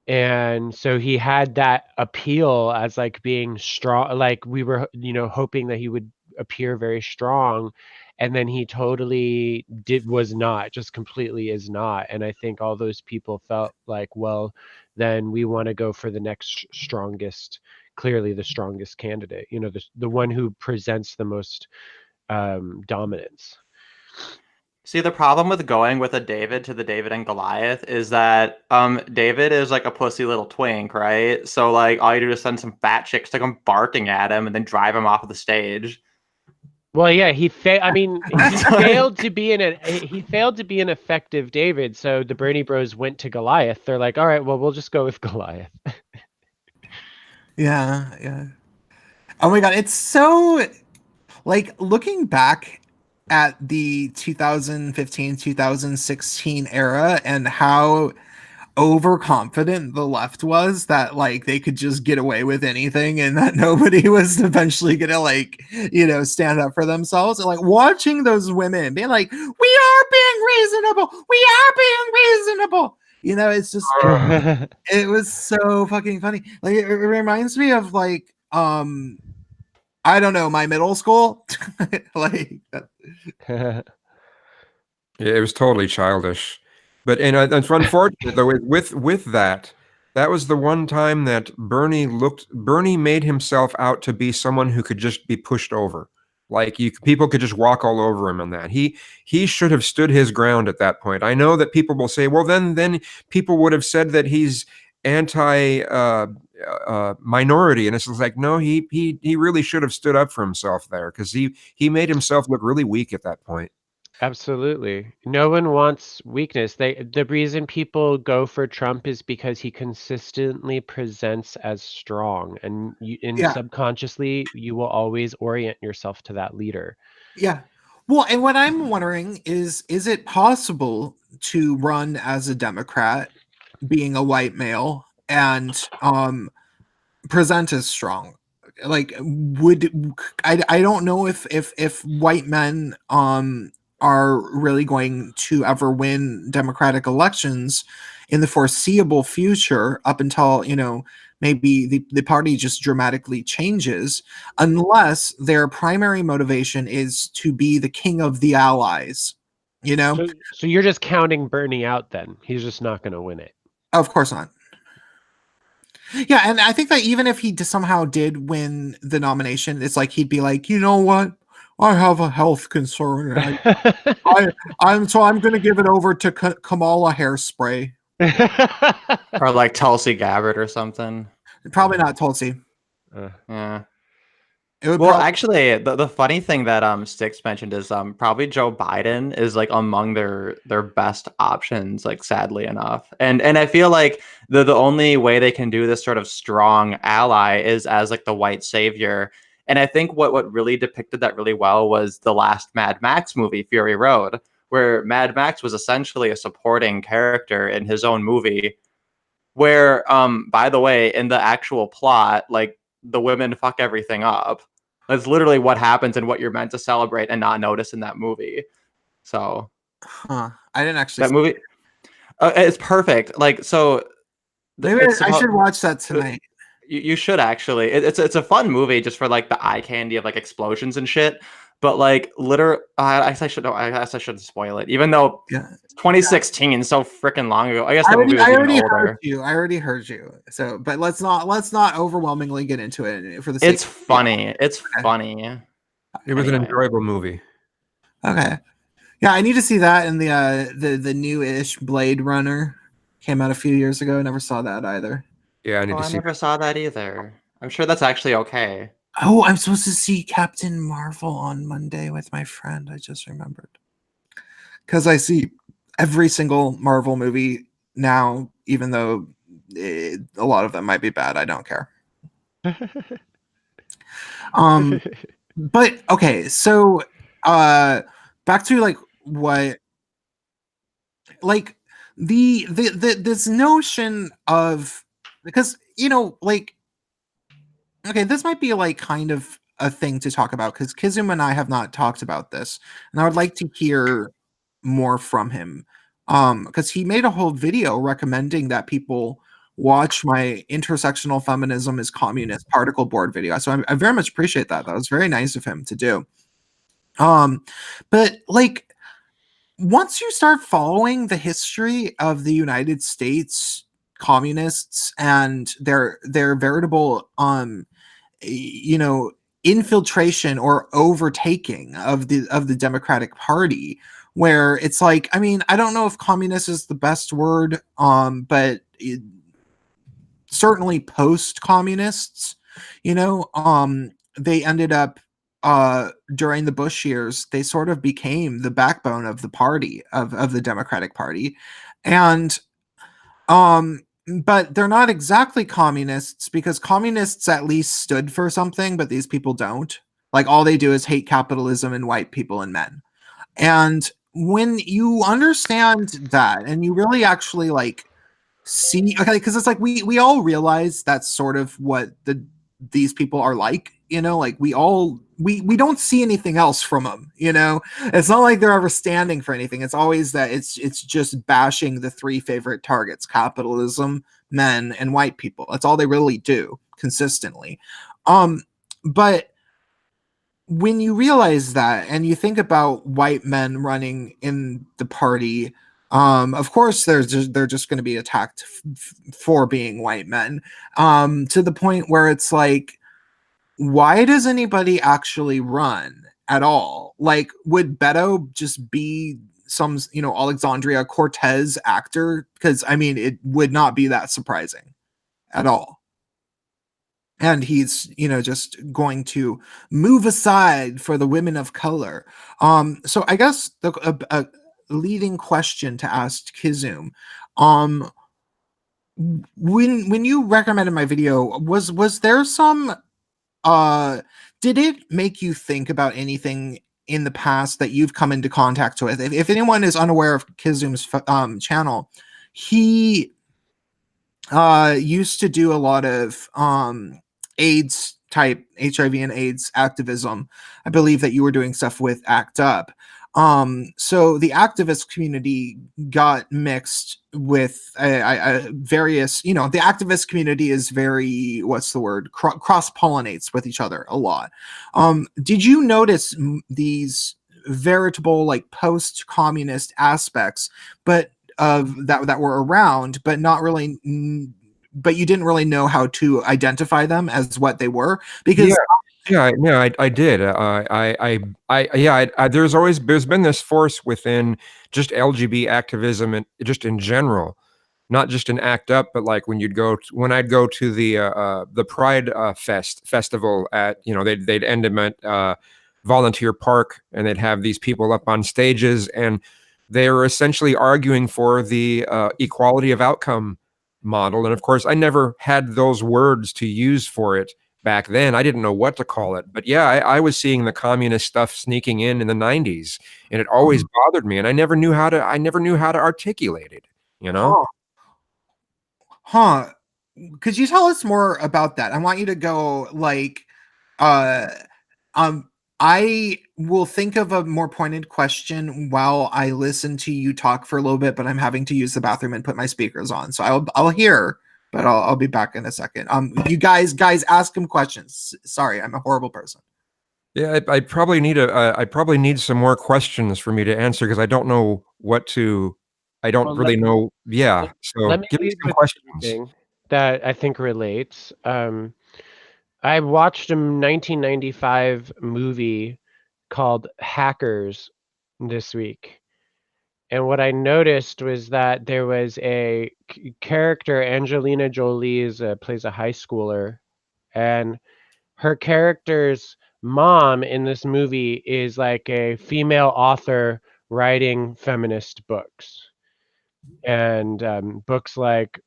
And so he had that appeal as like being strong, like we were, you know, hoping that he would appear very strong, and then he totally was not, just completely is not. And I think all those people felt like, well, then we want to go for the next strongest, clearly the strongest candidate, you know, the one who presents the most dominance. See, the problem with going with a David to the David and Goliath is that David is like a pussy little twink, right? So like all you do is send some fat chicks to come barking at him and then drive him off of the stage. Well, yeah, he failed to be an effective David. So the Bernie Bros went to Goliath. They're like, all right, well, we'll just go with Goliath. Yeah. Oh my god, it's so, like, looking back at the 2015-2016 era and how overconfident the left was that like they could just get away with anything and that nobody was eventually gonna, like, you know, stand up for themselves, and like watching those women being like, we are being reasonable, you know, it's just it was so fucking funny. Like, it reminds me of like I don't know, my middle school. Like Yeah, it was totally childish. But and it's unfortunate though, with that, that was the one time that Bernie made himself out to be someone who could just be pushed over. Like people could just walk all over him on that. He should have stood his ground at that point. I know that people will say, well, then people would have said that he's anti minority, and it's like, no, he really should have stood up for himself there, because he made himself look really weak at that point. Absolutely. No one wants weakness. The reason people go for Trump is because he consistently presents as strong, and Yeah. subconsciously you will always orient yourself to that leader. Yeah. Well, and what I'm wondering is it possible to run as a Democrat, being a white male, and present as strong? Like, I don't know if white men are really going to ever win democratic elections in the foreseeable future, up until, maybe the party just dramatically changes, unless their primary motivation is to be the king of the allies. So you're just counting Bernie out then. He's just not going to win it. Of course not. Yeah, and I think that even if he somehow did win the nomination, it's like he'd be like, you know what? I have a health concern. I'm going to give it over to Kamala Hairspray. Or like Tulsi Gabbard or something. Probably not Tulsi. Yeah. It would Well, actually, the funny thing that Sticks mentioned is probably Joe Biden is like among their best options, like sadly enough. And I feel like the only way they can do this sort of strong ally is as like the white savior. And I think what really depicted that really well was the last Mad Max movie, Fury Road, where Mad Max was essentially a supporting character in his own movie, where by the way, in the actual plot, like the women fuck everything up. That's literally what happens and what you're meant to celebrate and not notice in that movie. So, I didn't actually. That movie, it's perfect. Like, so maybe I should watch that tonight. You should actually. It's a fun movie just for like the eye candy of like explosions and shit. But like, I guess I shouldn't spoil it, even though 2016, so freaking long ago. I guess the movie was even older. I already heard you. So, but let's not overwhelmingly get into it for the sake. It's funny. It's funny. It was an enjoyable movie. Okay. Yeah, I need to see that. And the new-ish Blade Runner came out a few years ago. I never saw that either. Yeah, I never saw that either. I'm sure that's actually okay. Oh, I'm supposed to see Captain Marvel on Monday with my friend. I just remembered. Because I see every single Marvel movie now, even though a lot of them might be bad. I don't care. But okay, so back to like what, like the this notion of, because like, okay, this might be like kind of a thing to talk about, because Kizzume and I have not talked about this, and I would like to hear more from him, because he made a whole video recommending that people watch my Intersectional Feminism is Communist particle board video. So I very much appreciate that. That was very nice of him to do. But like, once you start following the history of the United States communists and their veritable infiltration or overtaking of the Democratic Party, where it's like, I mean, I don't know if communist is the best word, but certainly post-communists, they ended up during the Bush years, they sort of became the backbone of the party, of the Democratic Party. And but they're not exactly communists, because communists at least stood for something, but these people don't. Like, all they do is hate capitalism and white people and men. And when you understand that, and you really actually like see, okay, because it's like we all realize that's sort of what these people are like, like we don't see anything else from them, it's not like they're ever standing for anything. It's always that it's just bashing the three favorite targets: capitalism, men, and white people. That's all they really do consistently. But when you realize that, and you think about white men running in the party, of course they're just going to be attacked for being white men, to the point where it's like, why does anybody actually run at all? Like, would Beto just be some, Alexandria Cortez actor? Because I mean, it would not be that surprising at all. And he's, just going to move aside for the women of color. So I guess a leading question to ask Kizzume, when you recommended my video, was there some, did it make you think about anything in the past that you've come into contact with. If anyone is unaware of Kizzume's channel, he used to do a lot of AIDS type HIV and AIDS activism. I believe that you were doing stuff with ACT UP. So the activist community got mixed with various, the activist community is very, cross pollinates with each other a lot. Did you notice these veritable like post-communist aspects, but that were around, but not really, but you didn't really know how to identify them as what they were? Because I did. There's been this force within just LGBT activism and just in general, not just in ACT UP, but like when I'd go to the Pride festival at, they'd end them at Volunteer Park, and they'd have these people up on stages, and they were essentially arguing for the equality of outcome model. And of course, I never had those words to use for it back then. I didn't know what to call it. But yeah, I was seeing the communist stuff sneaking in the 90s, and it always bothered me, and I never knew how to articulate it, Could you tell us more about that? I want you to go like I will think of a more pointed question while I listen to you talk for a little bit, but I'm having to use the bathroom and put my speakers on. So I'll hear, but I'll be back in a second. You guys ask him questions. Sorry, I'm a horrible person. Yeah, I probably need some more questions for me to answer, because I don't know what to. I don't really know. Yeah, so let me give me lead some with questions. something that I think relates. I watched a 1995 movie called Hackers this week. And what I noticed was that there was a character, Angelina Jolie plays a high schooler, and her character's mom in this movie is like a female author writing feminist books. And books like,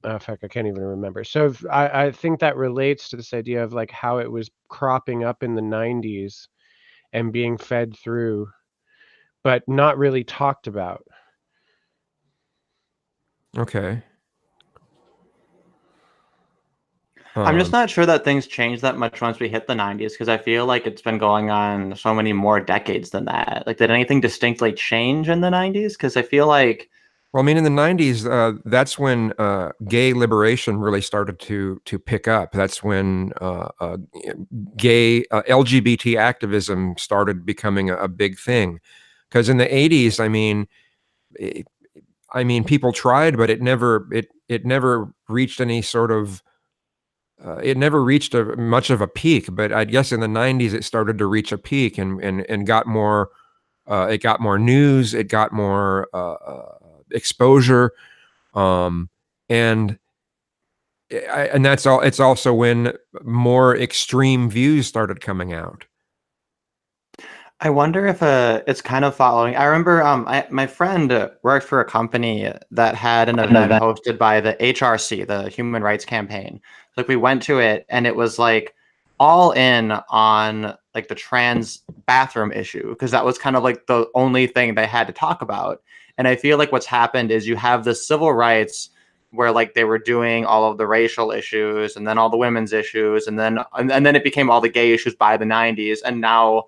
oh, fuck, I can't even remember. So I think that relates to this idea of like how it was cropping up in the 90s and being fed through, but not really talked about. Okay. I'm just not sure that things change that much once we hit the 90s, because I feel like it's been going on so many more decades than that. Like, did anything distinctly change in the 90s? Because I feel like, Well, I mean, in the 90s, that's when gay liberation really started to pick up. That's when gay LGBT activism started becoming a big thing. Because in the 80s, people tried, but it never reached any sort of it never reached much of a peak. But I guess in the 90s, it started to reach a peak and got more. It got more news. It got more exposure, and that's all. It's also when more extreme views started coming out. I wonder if it's kind of following. I remember my friend worked for a company that had an event hosted by the HRC, the Human Rights Campaign. Like, we went to it, and it was like all in on like the trans bathroom issue, because that was kind of like the only thing they had to talk about. And I feel like what's happened is you have the civil rights, where like they were doing all of the racial issues, and then all the women's issues, and then it became all the gay issues by the 90s, and now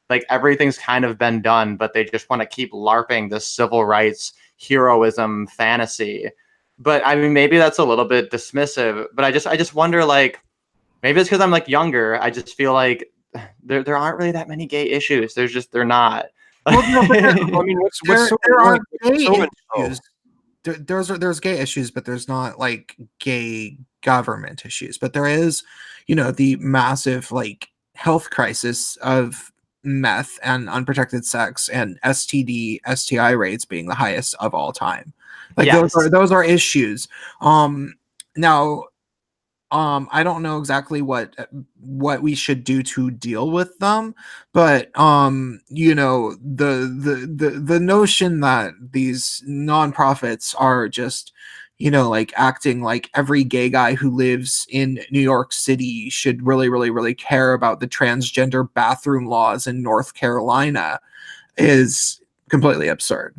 like everything's kind of been done, but they just want to keep LARPing this civil rights heroism fantasy. But I mean, maybe that's a little bit dismissive, but I just wonder, like, maybe it's because I'm like younger. I just feel like there aren't really that many gay issues. They're not. Well, no, but I mean, there are gay issues. There's gay issues, but there's not like gay government issues. But there is, the massive like health crisis of meth and unprotected sex and STD, STI rates being the highest of all time. Like, yes. those are issues. Now, I don't know exactly what we should do to deal with them, but the notion that these nonprofits are just like acting like every gay guy who lives in New York City should really, really, really care about the transgender bathroom laws in North Carolina is completely absurd.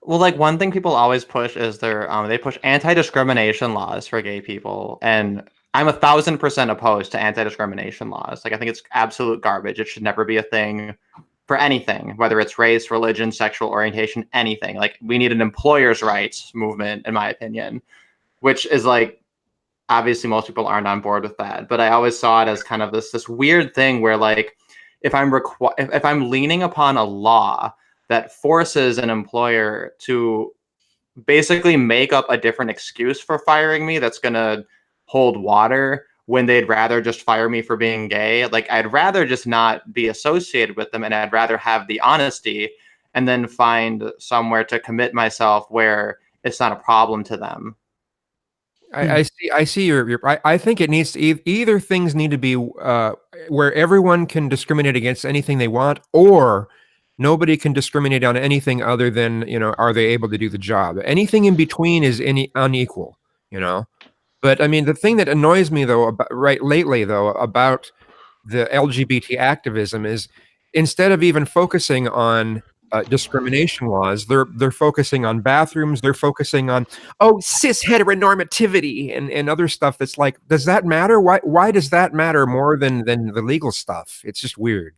Well, like one thing people always push is they push anti-discrimination laws for gay people, and I'm 1,000% opposed to anti-discrimination laws. Like I think it's absolute garbage. It should never be a thing for anything, whether it's race, religion, sexual orientation, anything. Like we need an employers' rights movement, in my opinion, which is like obviously most people aren't on board with that. But I always saw it as kind of this weird thing where like if I'm leaning upon a law that forces an employer to basically make up a different excuse for firing me that's going to hold water when they'd rather just fire me for being gay. Like I'd rather just not be associated with them, and I'd rather have the honesty and then find somewhere to commit myself where it's not a problem to them. I see your I think it needs to either things need to be where everyone can discriminate against anything they want, or nobody can discriminate on anything other than, are they able to do the job? Anything in between is unequal, But I mean, the thing that annoys me though, lately though, about the LGBT activism is instead of even focusing on discrimination laws, they're focusing on bathrooms. They're focusing on cis heteronormativity and other stuff. That's like, does that matter? Why does that matter more than the legal stuff? It's just weird.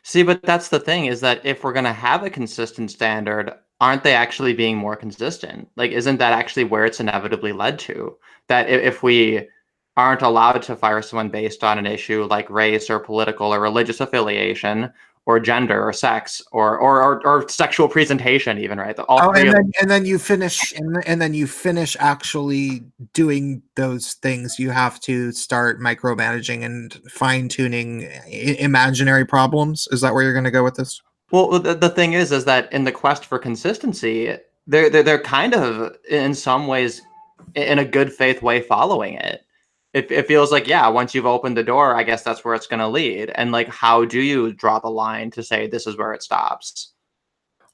See, but that's the thing, is that if we're going to have a consistent standard, aren't they actually being more consistent? Like, isn't that actually where it's inevitably led to? That if we aren't allowed to fire someone based on an issue like race or political or religious affiliation or gender or sex or sexual presentation, even, right? And then you finish actually doing those things. You have to start micromanaging and fine tuning imaginary problems. Is that where you're going to go with this? Well, the thing is that in the quest for consistency, they're kind of in some ways in a good faith way following it. It feels like, yeah, once you've opened the door, I guess that's where it's going to lead. And like, how do you draw the line to say this is where it stops?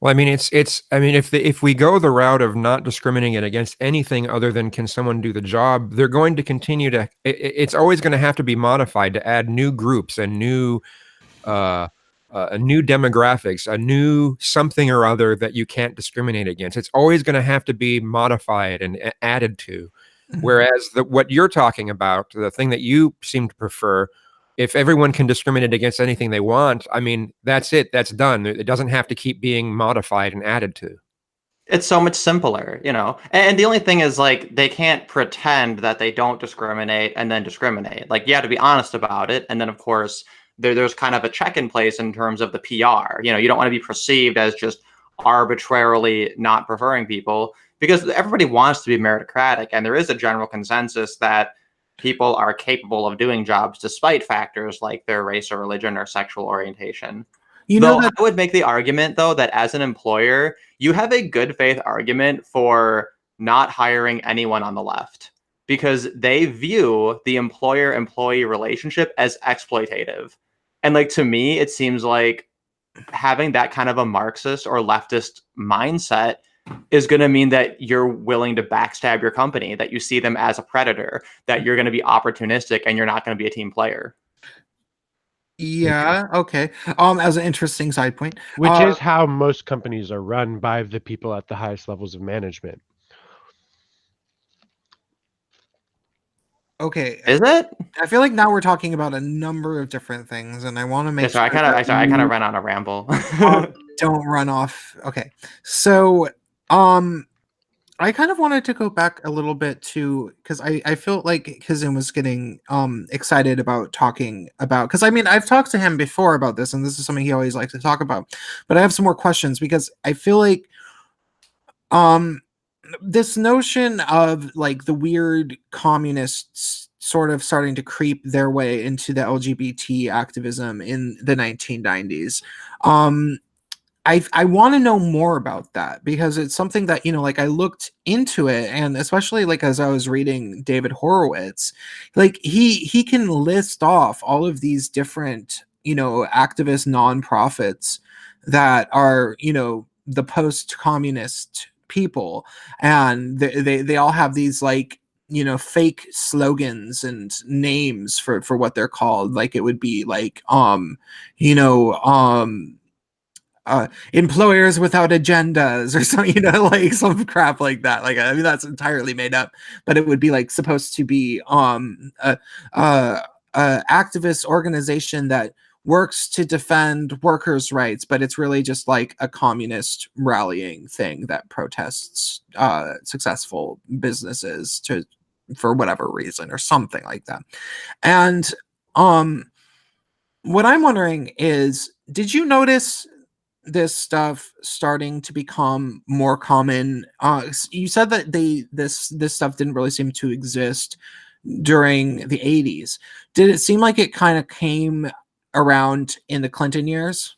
Well, I mean, if we go the route of not discriminating against anything other than can someone do the job, they're going to continue to. It's always going to have to be modified to add new groups and new demographics, a new something or other that you can't discriminate against. It's always going to have to be modified and added to. Whereas what you're talking about, the thing that you seem to prefer, if everyone can discriminate against anything they want, I mean, that's it. That's done. It doesn't have to keep being modified and added to. It's so much simpler, And the only thing is, like, they can't pretend that they don't discriminate and then discriminate. Like, you have to be honest about it. And then, of course, there's kind of a check in place in terms of the PR. You don't want to be perceived as just arbitrarily not preferring people, because everybody wants to be meritocratic, and there is a general consensus that people are capable of doing jobs despite factors like their race or religion or sexual orientation. I would make the argument, though, that as an employer, you have a good faith argument for not hiring anyone on the left, because they view the employer-employee relationship as exploitative. And like, to me, it seems like having that kind of a Marxist or leftist mindset is going to mean that you're willing to backstab your company, that you see them as a predator, that you're going to be opportunistic, and you're not going to be a team player. Yeah. Okay. As an interesting side point, which is how most companies are run, by the people at the highest levels of management. Okay. Is it? I feel like now we're talking about a number of different things, and I want to make sure. I kind of ran on a ramble. Don't run off. Okay. So, I kind of wanted to go back a little bit to, because I feel like Kizzume was getting excited about talking about, because I mean, I've talked to him before about this, and this is something he always likes to talk about, but I have some more questions, because I feel like this notion of like the weird communists sort of starting to creep their way into the LGBT activism in the 1990s. I want to know more about that, because it's something that, like, I looked into it, and especially like as I was reading David Horowitz, like he can list off all of these different, activist nonprofits that are, the post-communist people, and they all have these like, you know, fake slogans and names for what they're called. Like it would be like you know, employers without agendas or something, you know, like some crap like that. Like, I mean, that's entirely made up, but it would be like supposed to be a activist organization that works to defend workers' rights, but it's really just like a communist rallying thing that protests successful businesses for whatever reason or something like that. And what I'm wondering is, did you notice this stuff starting to become more common? You said that this stuff didn't really seem to exist during the 80s. Did it seem like it kind of came around in the Clinton years?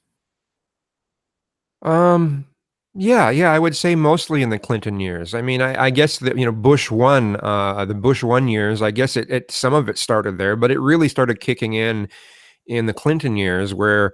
Yeah, I would say mostly in the Clinton years. I mean, I guess that, you know, Bush one, the Bush one years, I guess it some of it started there, but it really started kicking in the Clinton years, where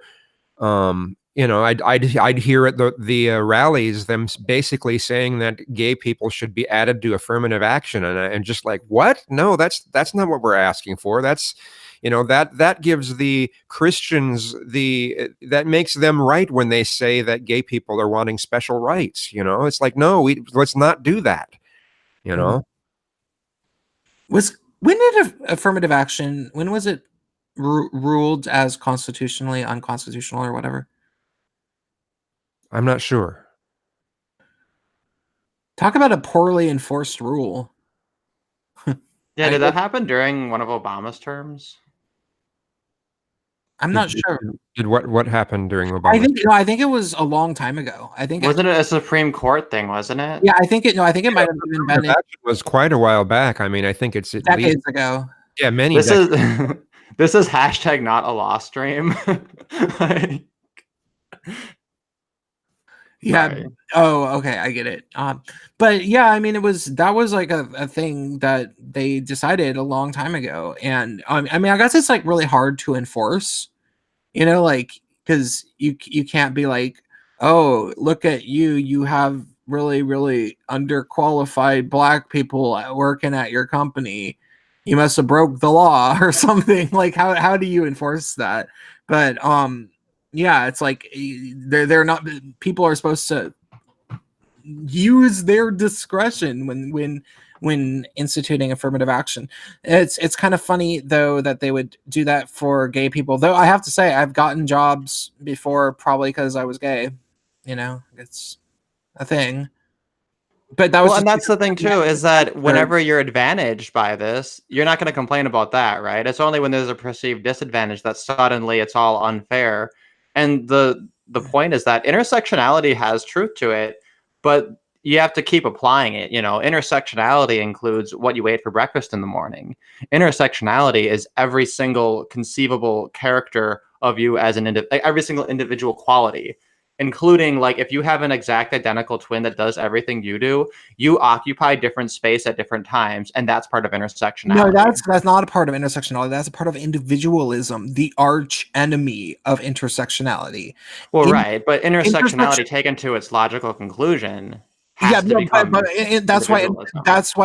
you know, I'd hear at the rallies them basically saying that gay people should be added to affirmative action, and just like, what? No, that's not what we're asking for. That's, you know, that gives the Christians that makes them right when they say that gay people are wanting special rights. You know, it's like, no, let's not do that. You know, When did affirmative action? When was it ruled as constitutionally unconstitutional or whatever? I'm not sure. Talk about a poorly enforced rule. Yeah, did that happen during one of Obama's terms? I'm not sure. Did what happened during Obama? I think it was a long time ago. I think Wasn't it a Supreme Court thing, wasn't it? Yeah, I think it might have even been That was quite a while back. I mean, I think it's at least decades ago. Yeah, many This decades. is this is hashtag not a law stream. Like, Yeah. sorry. Oh, okay. I get it. But yeah, I mean, that was like a thing that they decided a long time ago. And I mean, I guess it's like really hard to enforce, you know, like, because you can't be like, oh, look at you have really, really underqualified Black people working at your company. You must have broke the law or something. Like, how do you enforce that? But yeah, it's like they're not, people are supposed to use their discretion when instituting affirmative action. It's kind of funny though that they would do that for gay people, though. I have to say, I've gotten jobs before, probably because I was gay, you know. It's a thing. But that was Well, and that's the thing too, is that whenever you're advantaged by this, you're not going to complain about that, right? It's only when there's a perceived disadvantage that suddenly it's all unfair. And the point is that intersectionality has truth to it, but you have to keep applying it. You know, intersectionality includes what you ate for breakfast in the morning. Intersectionality is every single conceivable character of you as every single individual quality, including, like, if you have an exact identical twin that does everything you do, you occupy different space at different times, and that's part of intersectionality. No, that's not a part of intersectionality. That's a part of individualism, the arch enemy of intersectionality. Well, right, but intersectionality taken to its logical conclusion has to become that's why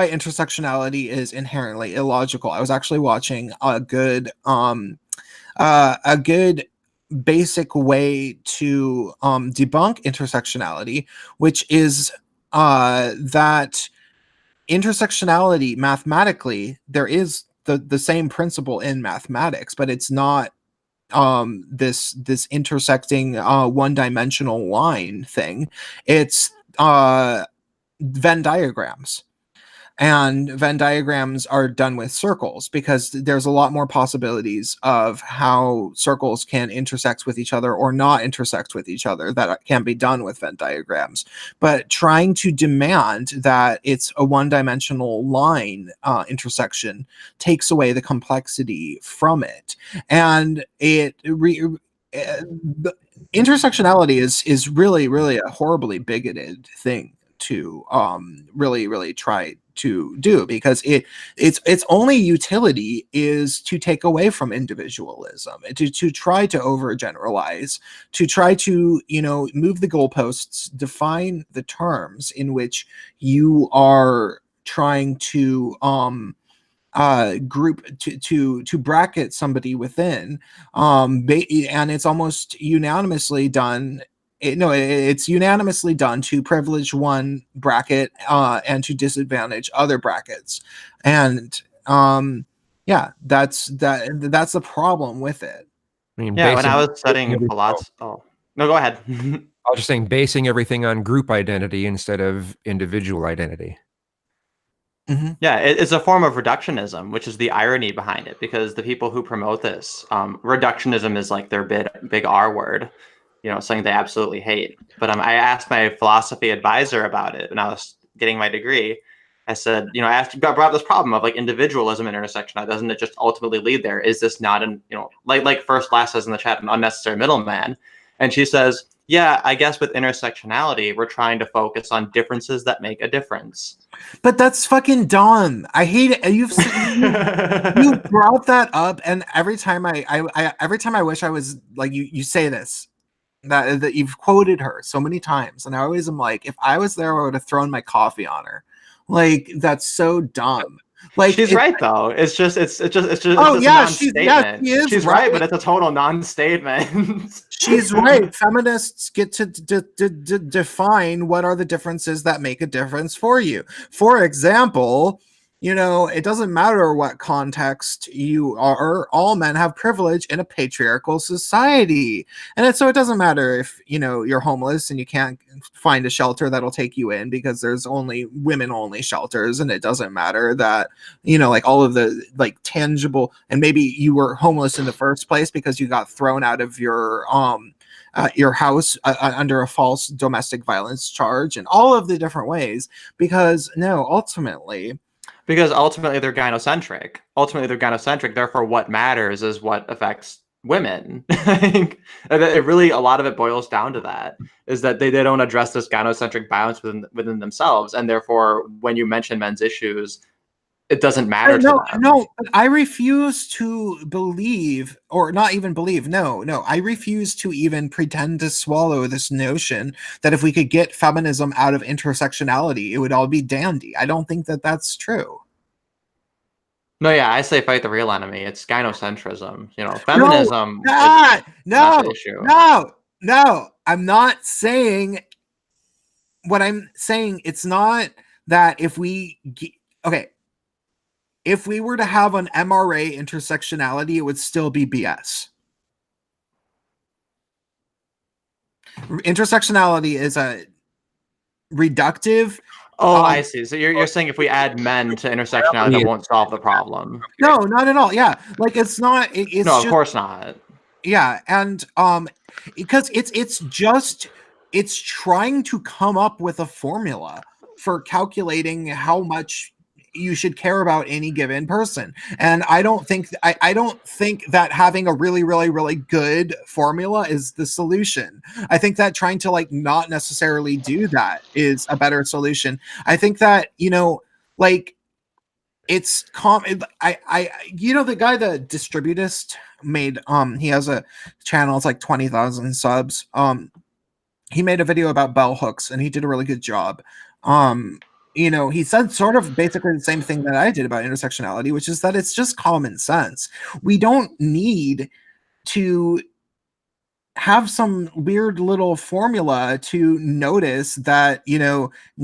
intersectionality is inherently illogical. I was actually watching a good basic way to debunk intersectionality, which is that intersectionality, mathematically, there is the same principle in mathematics, but it's not this intersecting one-dimensional line thing. It's Venn diagrams. And Venn diagrams are done with circles because there's a lot more possibilities of how circles can intersect with each other or not intersect with each other that can be done with Venn diagrams. But trying to demand that it's a one-dimensional line intersection takes away the complexity from it. And intersectionality is really, really a horribly bigoted thing to really try to do, because its only utility is to take away from individualism, to try to overgeneralize, to try to move the goalposts, define the terms in which you are trying to group to bracket somebody within, and it's almost unanimously done. It's unanimously done to privilege one bracket and to disadvantage other brackets, and that's the problem with it. I mean, Yeah, when I was basing studying everything- philosophy. Oh, no, go ahead. I was just saying, basing everything on group identity instead of individual identity. Yeah, it's a form of reductionism, which is the irony behind it, because the people who promote this, reductionism is like their big R word, something they absolutely hate. But I asked my philosophy advisor about it when I was getting my degree. I said, brought up this problem of like individualism and intersection. Doesn't it just ultimately lead there? Is this not like First Class says in the chat, an unnecessary middleman? And she says, yeah, I guess with intersectionality, we're trying to focus on differences that make a difference. But that's fucking dumb. I hate it. You brought that up, and every time I wish I was like you say this, that you've quoted her so many times, and I always am like, if I was there, I would have thrown my coffee on her. Like, that's so dumb. Like, she's right though. It's just oh it's yeah, a non-statement. She's right, but it's a total non-statement. She's right. Feminists get to define what are the differences that make a difference for you. For example, it doesn't matter what context you are. All men have privilege in a patriarchal society, and so it doesn't matter if you're homeless and you can't find a shelter that'll take you in because there's only women-only shelters, and it doesn't matter that like all of the like tangible, and maybe you were homeless in the first place because you got thrown out of your house under a false domestic violence charge, and all of the different ways, because ultimately they're gynocentric. Therefore, what matters is what affects women. It really, a lot of it boils down to that, is that they don't address this gynocentric violence within themselves, and therefore, when you mention men's issues, it doesn't matter to them. No, I refuse to believe, or not even believe. No, I refuse to even pretend to swallow this notion that if we could get feminism out of intersectionality, it would all be dandy. I don't think that that's true. No, yeah, I say fight the real enemy. It's gynocentrism. Feminism. No, not the issue. No. I'm not saying what I'm saying. It's not that if we were to have an MRA intersectionality, it would still be BS. Intersectionality is a reductive. Oh, I see. So you're saying if we add men to intersectionality, that won't solve the problem? No, not at all. Yeah, like it's not. It's no, of course not. Yeah, and because it's trying to come up with a formula for calculating how much you should care about any given person, and I don't think that having a really good formula is the solution. I think that trying to like not necessarily do that is a better solution. I think that like it's the guy, the Distributist, made he has a channel, it's like 20,000 subs. He made a video about bell hooks, and he did a really good job. He said sort of basically the same thing that I did about intersectionality, which is that it's just common sense. We don't need to have some weird little formula to notice that,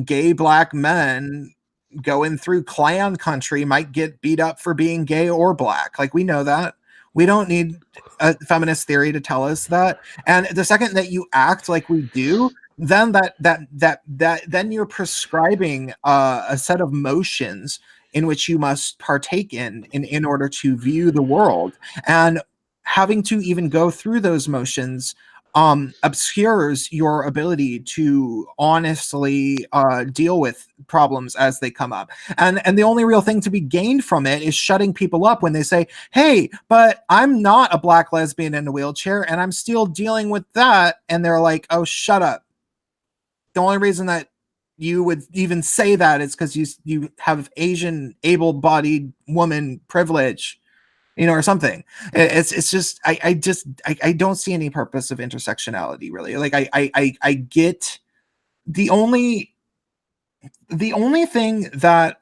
gay black men going through Klan country might get beat up for being gay or black. Like, we know that. We don't need a feminist theory to tell us that. And the second that you act like we do, then then you're prescribing a set of motions in which you must partake in order to view the world. And having to even go through those motions obscures your ability to honestly deal with problems as they come up. And the only real thing to be gained from it is shutting people up when they say, hey, but I'm not a black lesbian in a wheelchair and I'm still dealing with that. And they're like, oh, shut up. The only reason that you would even say that, it's because you have Asian able-bodied woman privilege, or something. It's just I don't see any purpose of intersectionality, really. Like I get the only thing that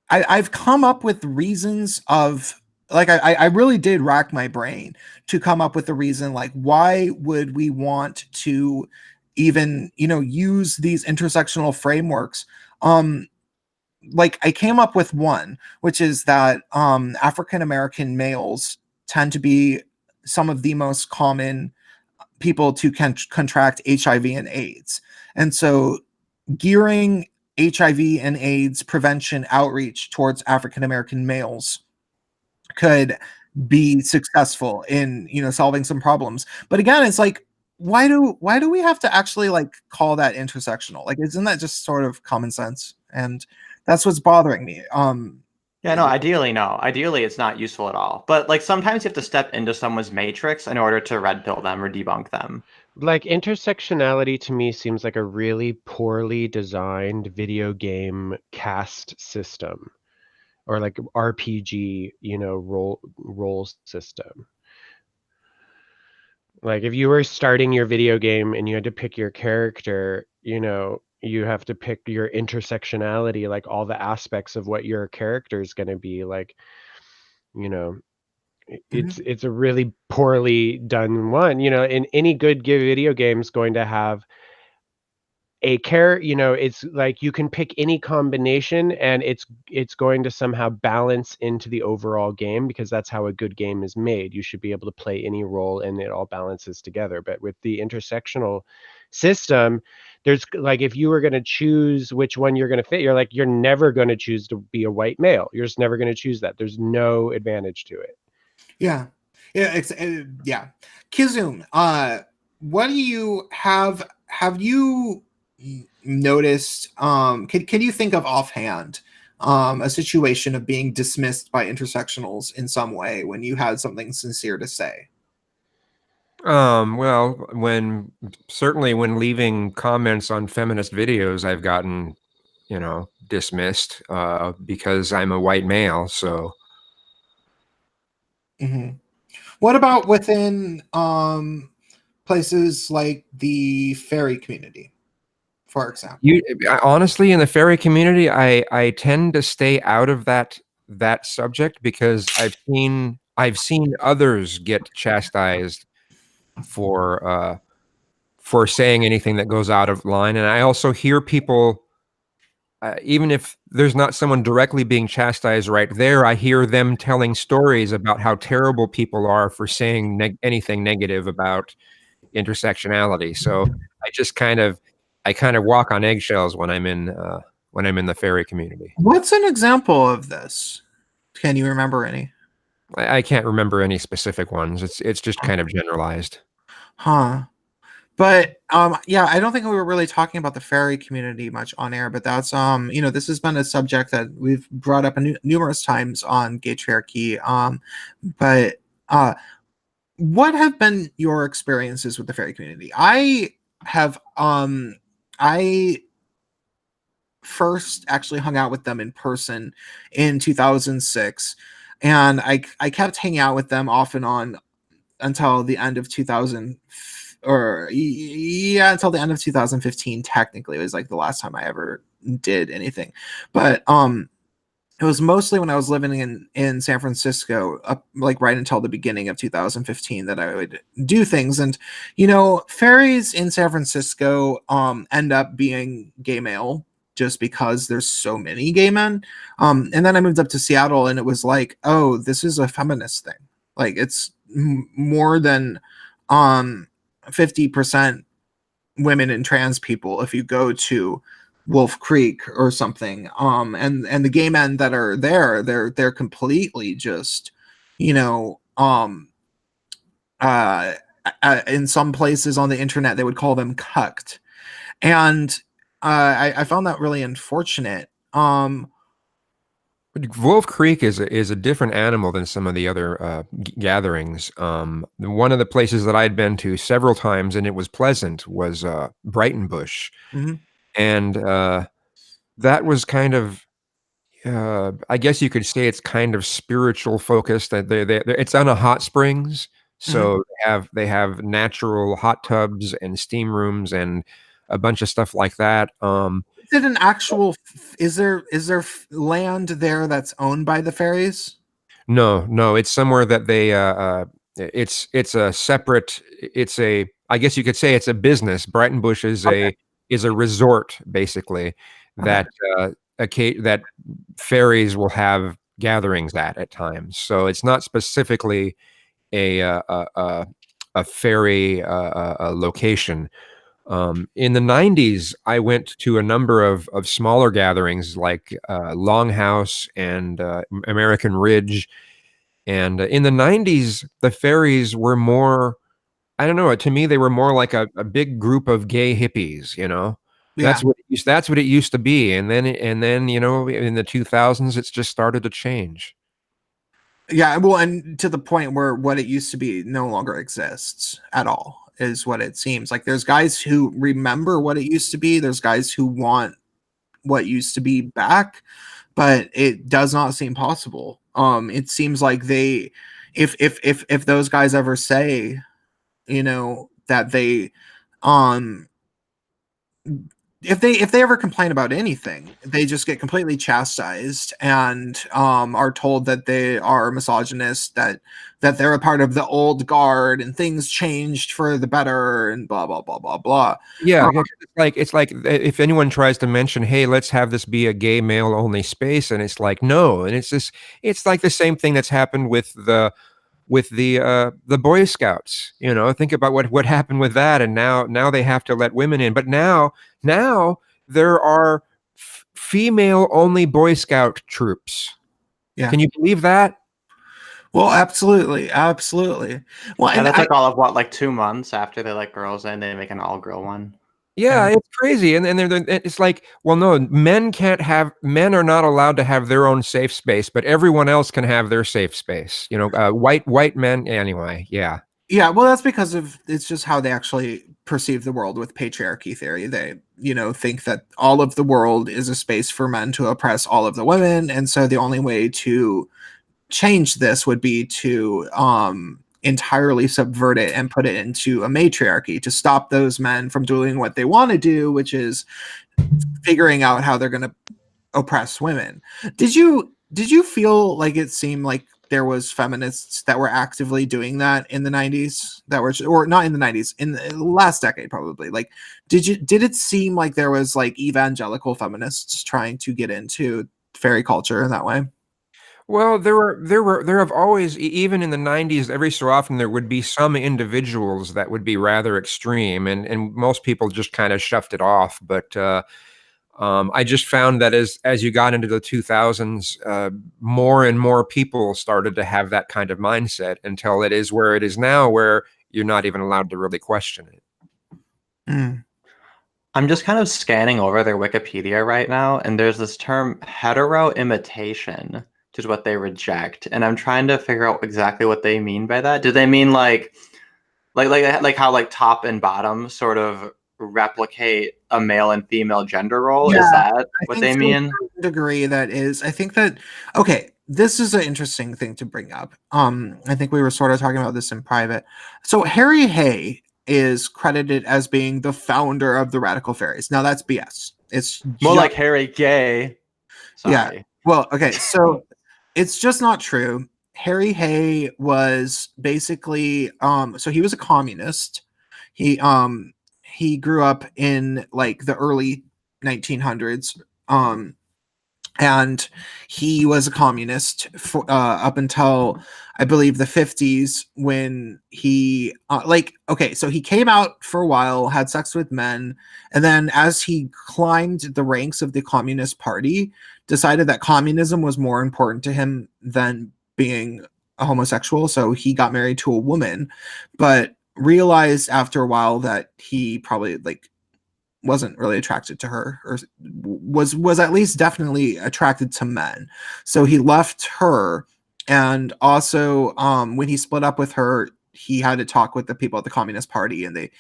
I've come up with reasons of, like, I really did rack my brain to come up with a reason, like, why would we want to even, use these intersectional frameworks? Like, I came up with one, which is that African American males tend to be some of the most common people to contract HIV and AIDS. And so gearing HIV and AIDS prevention outreach towards African American males could be successful in, solving some problems. But again, it's like, why do we have to actually, like, call that intersectional? Like, isn't that just sort of common sense? And that's what's bothering me. Yeah, no, ideally, no. Ideally, it's not useful at all. But like sometimes you have to step into someone's matrix in order to red pill them or debunk them. Like, intersectionality to me seems like a really poorly designed video game caste system, or like RPG, role system. Like, if you were starting your video game and you had to pick your character, you have to pick your intersectionality, like all the aspects of what your character is going to be like. It's a really poorly done one. In any good video game is going to have a it's like you can pick any combination and it's going to somehow balance into the overall game, because that's how a good game is made. You should be able to play any role and it all balances together. But with the intersectional system, there's, like, if you were going to choose which one you're going to fit, you're never going to choose to be a white male. You're just never going to choose that. There's no advantage to it. Yeah. Yeah. Kizzume, what do you have you noticed, can you think of offhand a situation of being dismissed by intersectionals in some way when you had something sincere to say? Well, certainly when leaving comments on feminist videos, I've gotten, dismissed because I'm a white male. So What about within places like the fairy community, for example? Honestly, in the fairy community, I tend to stay out of that subject, because I've seen others get chastised for saying anything that goes out of line, and I also hear people. Even if there's not someone directly being chastised right there, I hear them telling stories about how terrible people are for saying anything negative about intersectionality. So I kind of walk on eggshells when I'm in the fairy community. What's an example of this? Can you remember any? I can't remember any specific ones. It's just kind of generalized. Huh. But yeah, I don't think we were really talking about the fairy community much on air, but that's this has been a subject that we've brought up numerous times on Gaytriarchy. But what have been your experiences with the fairy community? I first actually hung out with them in person in 2006, and I kept hanging out with them off and on until the end of 2000, until the end of 2015. Technically, it was like the last time I ever did anything, but it was mostly when I was living in San Francisco, up like right until the beginning of 2015, that I would do things. And fairies in San Francisco end up being gay male just because there's so many gay men. And then I moved up to Seattle, and it was like, oh, this is a feminist thing. Like, it's more than 50% women and trans people if you go to Wolf Creek or something. And the gay men that are there, they're completely just, in some places on the internet they would call them cucked. And I found that really unfortunate. Wolf Creek is a different animal than some of the other gatherings. One of the places that I'd been to several times, and it was pleasant, was Brighton Bush, Mhm. and that was kind of, I guess you could say, it's kind of spiritual focused. That it's on a hot springs, Mhm. so they have natural hot tubs and steam rooms and a bunch of stuff like that. Is it an actual? Is there land there that's owned by the fairies? No, it's somewhere that it's a separate, I guess you could say it's a business. Brighton Bush Okay. is a resort, basically, Okay. that that fairies will have gatherings at times. So it's not specifically a a fairy location. In the 90s, I went to a number of smaller gatherings like Longhouse and American Ridge. And in the 90s, the fairies were more, I don't know, to me, they were more like a big group of gay hippies, you know? Yeah. That's what it used to be. And then, in the 2000s, it's just started to change. Yeah. Well, and to the point where what it used to be no longer exists at all is what it seems like. There's guys who remember what it used to be. There's guys who want what used to be back, but it does not seem possible. It seems like if those guys ever say, that they, um, if they ever complain about anything, they just get completely chastised and are told that they are misogynist, that they're a part of the old guard and things changed for the better and blah blah blah blah blah. Yeah, it's like if anyone tries to mention, "Hey, let's have this be a gay male only space," and it's like, no, and it's like the same thing that's happened with the Boy Scouts. Think about what happened with that, and now they have to let women in. But now there are female only Boy Scout troops. Yeah. Can you believe that? Well, absolutely, absolutely. Well, Yeah, and that's like all of what, like 2 months after they let girls in, they make an all-girl one. Yeah, it's crazy, and it's like, well, no, men are not allowed to have their own safe space, but everyone else can have their safe space. White men, anyway. Yeah, yeah, well, that's because of it's just how they actually perceive the world with patriarchy theory. They, think that all of the world is a space for men to oppress all of the women, and so the only way to change this would be to entirely subvert it and put it into a matriarchy to stop those men from doing what they want to do, which is figuring out how they're going to oppress women. Did you feel like it seemed like there was feminists that were actively doing that in the 90s, that were, or not in the 90s, in the last decade probably? Like, did it seem like there was like evangelical feminists trying to get into fairy culture in that way? well, there have always, even in the 90s, every so often there would be some individuals that would be rather extreme, and most people just kind of shoved it off. But I just found that as you got into the 2000s, more and more people started to have that kind of mindset until it is where it is now, where you're not even allowed to really question it. Mm. I'm just kind of scanning over their Wikipedia right now, and there's this term hetero imitation, which is what they reject. And I'm trying to figure out exactly what they mean by that. Do they mean like how like top and bottom sort of replicate a male and female gender role? Is Yeah, that I what think they to a mean? certain degree that is. I think that okay, this is an interesting thing to bring up. I think we were sort of talking about this in private. So Harry Hay is credited as being the founder of the Radical Fairies. Now that's BS. It's More just, like Harry Gay. yeah. Sorry. Well, okay, so it's just not true. Harry Hay was basically so he was a communist. He he grew up in like the early 1900s. And he was a communist for up until I believe the 50s, when he okay, so he came out for a while, had sex with men, and then as he climbed the ranks of the Communist Party, decided that communism was more important to him than being a homosexual, so he got married to a woman, but realized after a while that he probably like wasn't really attracted to her, or was at least definitely attracted to men. So he left her, and also when he split up with her, he had to talk with the people at the Communist Party, and they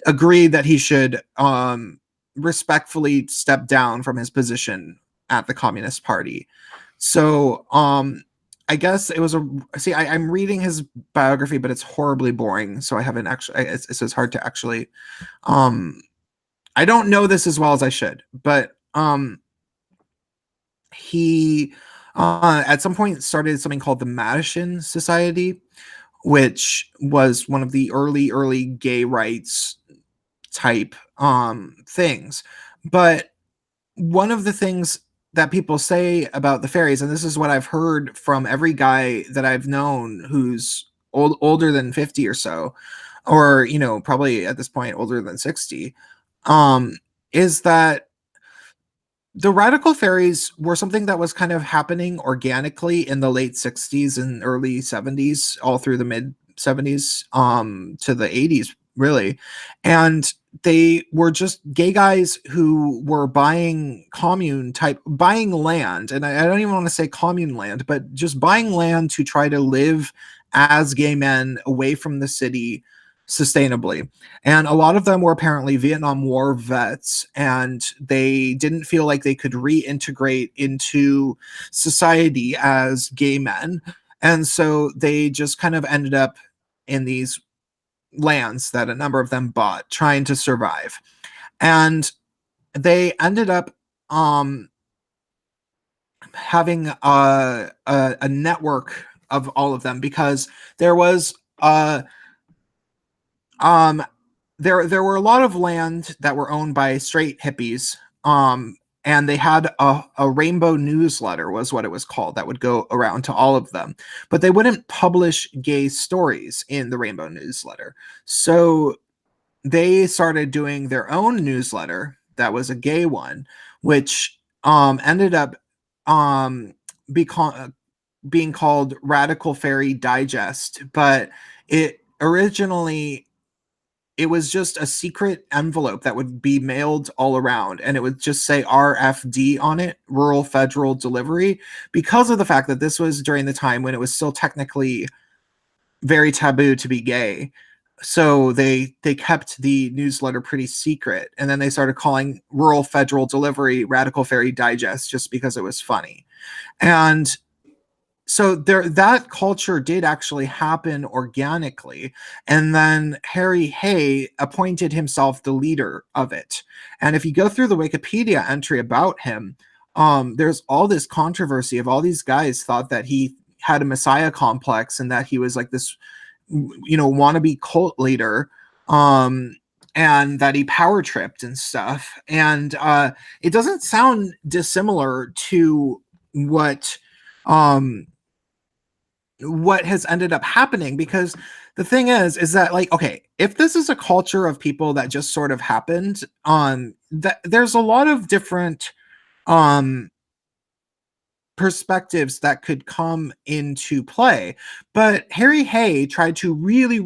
agreed that he should respectfully step down from his position at the Communist Party. So I guess it was I'm reading his biography, but it's horribly boring, so I haven't actually, it's hard to actually I don't know this as well as I should, but he at some point started something called the Madison Society, which was one of the early gay rights type things. But one of the things that people say about the fairies, and this is what I've heard from every guy that I've known who's older than 50 or so, or probably at this point older than 60, is that the radical fairies were something that was kind of happening organically in the late 60s and early 70s, all through the mid 70s to the 80s, really. And they were just gay guys who were buying land. And I don't even want to say commune land, but just buying land to try to live as gay men away from the city sustainably. And a lot of them were apparently Vietnam War vets, and they didn't feel like they could reintegrate into society as gay men. And so they just kind of ended up in these lands that a number of them bought, trying to survive. And they ended up having a network of all of them, because there was there were a lot of land that were owned by straight hippies, and they had a rainbow newsletter, was what it was called, that would go around to all of them, but they wouldn't publish gay stories in the rainbow newsletter. So they started doing their own newsletter that was a gay one, which ended up being called Radical Fairy Digest. But it was just a secret envelope that would be mailed all around, and it would just say RFD on it, Rural Federal Delivery, because of the fact that this was during the time when it was still technically very taboo to be gay. So they kept the newsletter pretty secret, and then they started calling Rural Federal Delivery Radical Fairy Digest just because it was funny. And so that culture did actually happen organically, and then Harry Hay appointed himself the leader of it. And if you go through the Wikipedia entry about him, there's all this controversy of all these guys thought that he had a messiah complex, and that he was like this wannabe cult leader, and that he power tripped and stuff. And it doesn't sound dissimilar to what has ended up happening, because the thing is that, like, okay, if this is a culture of people that just sort of happened, that there's a lot of different perspectives that could come into play. But Harry Hay tried to really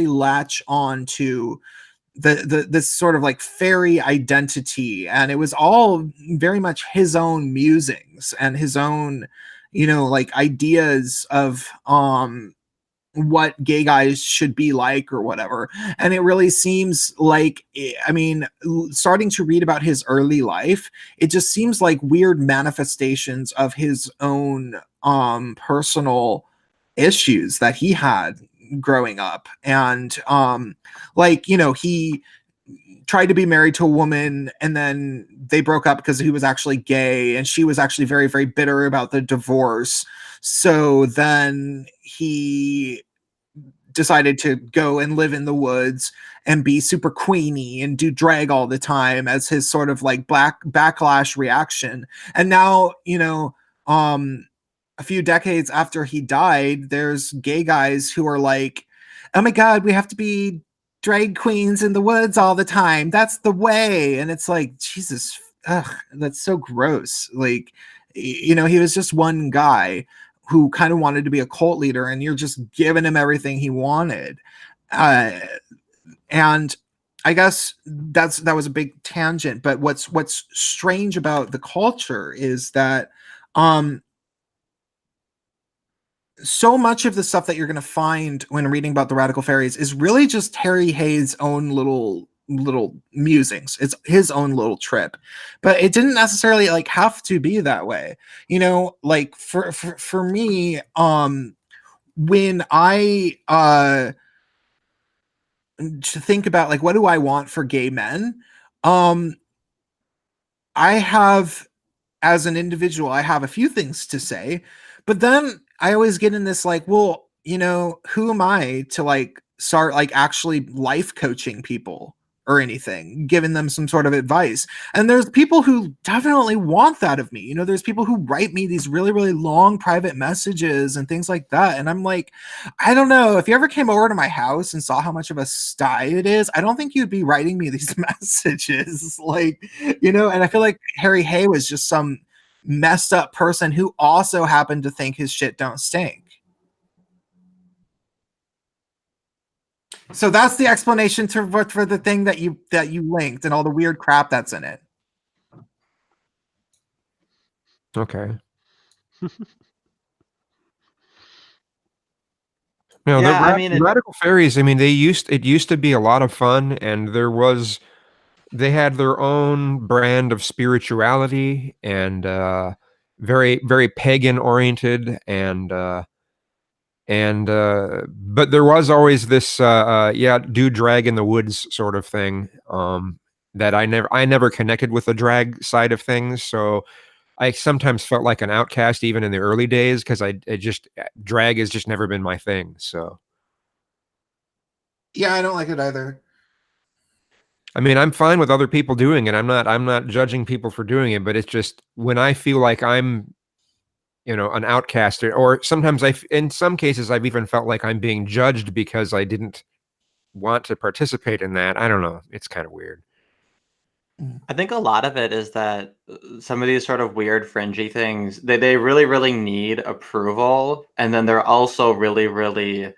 latch on to this sort of like fairy identity, and it was all very much his own musings and his own like ideas of what gay guys should be like or whatever. And it really seems like, I mean, starting to read about his early life, it just seems like weird manifestations of his own personal issues that he had growing up. And he tried to be married to a woman, and then they broke up because he was actually gay, and she was actually very, very bitter about the divorce. So then he decided to go and live in the woods and be super queeny and do drag all the time as his sort of like backlash reaction. And now, a few decades after he died, there's gay guys who are like, oh my God, we have to be drag queens in the woods all the time. That's the way. And it's like, Jesus, that's so gross. Like, he was just one guy who kind of wanted to be a cult leader, and you're just giving him everything he wanted. And I guess that was a big tangent, but what's strange about the culture is that so much of the stuff that you're going to find when reading about the radical fairies is really just Harry Hayes' own little musings. It's his own little trip, but it didn't necessarily like have to be that way. You know, like for me, when I to think about like what do I want for gay men, I have, as an individual, I have a few things to say, but then I always get in this like, well, you know, who am I to like start like actually life coaching people or anything, giving them some sort of advice? And there's people who definitely want that of me. You know, there's people who write me these really, really long private messages and things like that. And I'm like, I don't know, if you ever came over to my house and saw how much of a sty it is, I don't think you'd be writing me these messages. Like, you know, and I feel like Harry Hay was just some messed up person who also happened to think his shit don't stink. So that's the explanation for the thing that you linked and all the weird crap that's in it. Okay. No, Yeah, I the mean, radical fairies. I mean, it used to be a lot of fun, and they had their own brand of spirituality and very very pagan oriented and but there was always this do drag in the woods sort of thing that I never connected with the drag side of things, so I sometimes felt like an outcast even in the early days because drag has just never been my thing. So Yeah, I don't like it either. I mean, I'm fine with other people doing it. I'm not judging people for doing it, but it's just when I feel like I'm, you know, an outcast, or sometimes in some cases I've even felt like I'm being judged because I didn't want to participate in that. I don't know. It's kind of weird. I think a lot of it is that some of these sort of weird fringy things, they really, really need approval. And then they're also really, really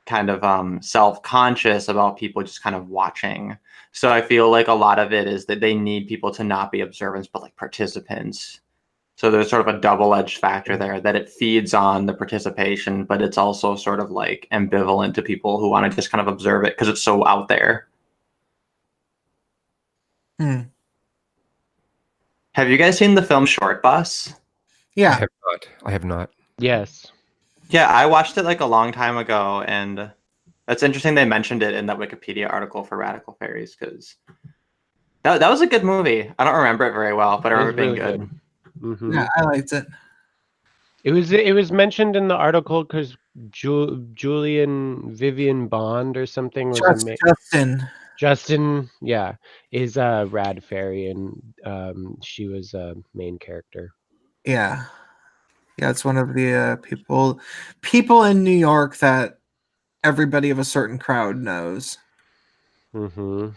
kind of self-conscious about people just kind of watching. So I feel like a lot of it is that they need people to not be observants, but like participants. So there's sort of a double-edged factor there that it feeds on the participation, but it's also sort of like ambivalent to people who want to just kind of observe it because it's so out there. Have you guys seen the film Short Bus? Yeah. I have not. Yes. Yeah, I watched it like a long time ago, and that's interesting they mentioned it in that Wikipedia article for Radical Fairies, because that was a good movie. I don't remember it very well, but I remember it being really good. Mm-hmm. Yeah, I liked it. It was mentioned in the article because Julian Vivian Bond or something was Justin, yeah, is a rad fairy, and she was a main character. Yeah, it's one of the people in New York that everybody of a certain crowd knows. Mm-hmm.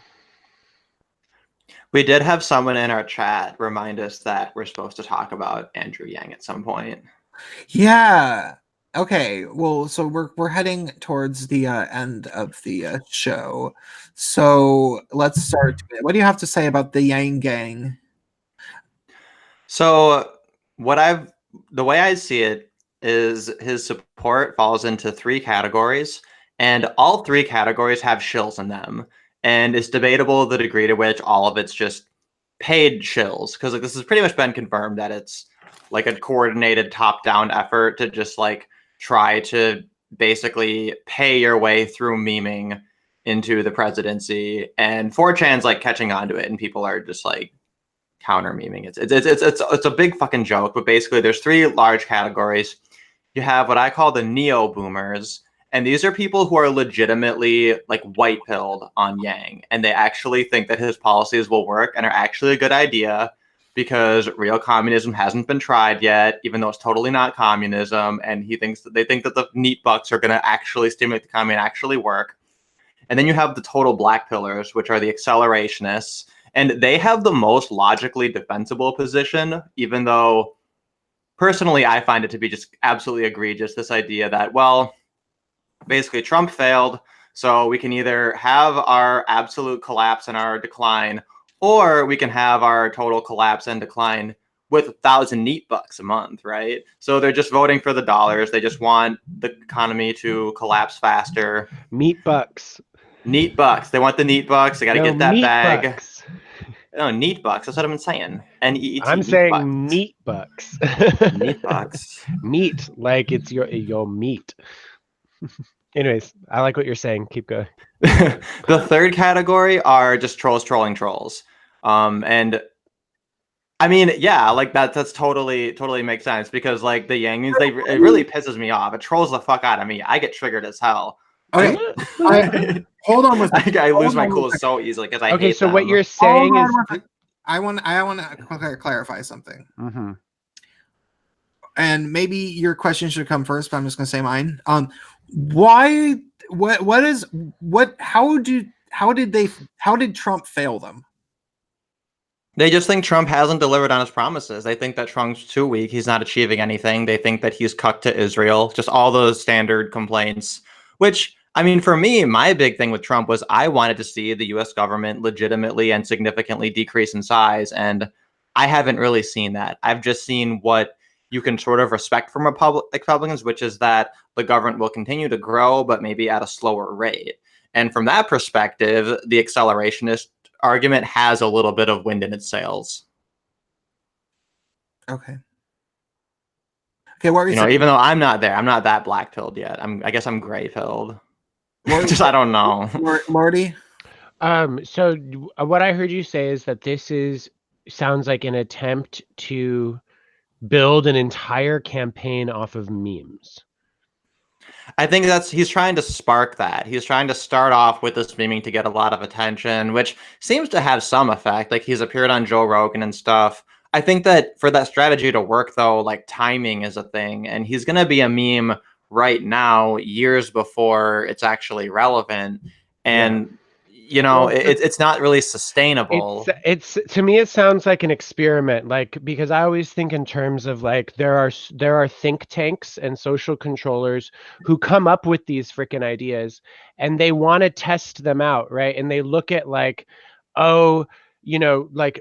We did have someone in our chat remind us that we're supposed to talk about Andrew Yang at some point. Yeah. Okay. Well, so we're heading towards the end of the show. So let's start. What do you have to say about the Yang Gang? So the way I see it is his support falls into three categories, and all three categories have shills in them. And it's debatable the degree to which all of it's just paid shills, because like this has pretty much been confirmed that it's like a coordinated top-down effort to just like try to basically pay your way through memeing into the presidency. And 4chan's like catching on to it, and people are just like counter memeing. It's a big fucking joke, but basically there's three large categories. You have what I call the neo boomers, and these are people who are legitimately like white pilled on Yang, and they actually think that his policies will work and are actually a good idea because real communism hasn't been tried yet, even though it's totally not communism. And they think that the neat bucks are going to actually stimulate the economy and actually work. And then you have the total black pillars, which are the accelerationists. And they have the most logically defensible position, even though personally I find it to be just absolutely egregious, this idea that, well, basically Trump failed, So we can either have our absolute collapse and our decline, or we can have our total collapse and decline with 1,000 neat bucks a month, right? So they're just voting for the dollars. They just want the economy to collapse faster. Meat bucks. Neat bucks. They want the neat bucks. They got to No, get that meat bag. bucks. No, neat bucks. That's what I'm saying. N-E-E-T. I'm neat saying bucks. meat bucks. Neat bucks. Meat, like it's your meat. Anyways, I like what you're saying. Keep going. The third category are just trolls trolling trolls. And I mean, yeah, like that's totally makes sense, because like the Yangians, it really pisses me off. It trolls the fuck out of me. I get triggered as hell. Okay, hold on with I lose my cool so easily because I hate so them. what you're saying is I want to clarify something. Mhm. And maybe your question should come first, but I'm just going to say mine. Why? How did Trump fail them? They just think Trump hasn't delivered on his promises. They think that Trump's too weak. He's not achieving anything. They think that he's cucked to Israel. Just all those standard complaints, which, I mean, for me, my big thing with Trump was I wanted to see the US government legitimately and significantly decrease in size. And I haven't really seen that. I've just seen what you can sort of respect from Republicans, which is that the government will continue to grow, but maybe at a slower rate. And from that perspective, the accelerationist argument has a little bit of wind in its sails. Okay. Okay, what are you know, saying? even though I'm not there, I'm not that black pilled yet. I guess I'm gray pilled. Just I don't know. Marty? So what I heard you say is that sounds like an attempt to build an entire campaign off of memes. I think he's trying to spark that. He's trying to start off with this memeing to get a lot of attention, which seems to have some effect. Like he's appeared on Joe Rogan and stuff. I think that for that strategy to work, though, like timing is a thing, and he's going to be a meme right now, years before it's actually relevant. And you know, it's not really sustainable. It's to me, it sounds like an experiment, like, because I always think in terms of like there are think tanks and social controllers who come up with these freaking ideas and they want to test them out, right? And they look at like, oh, like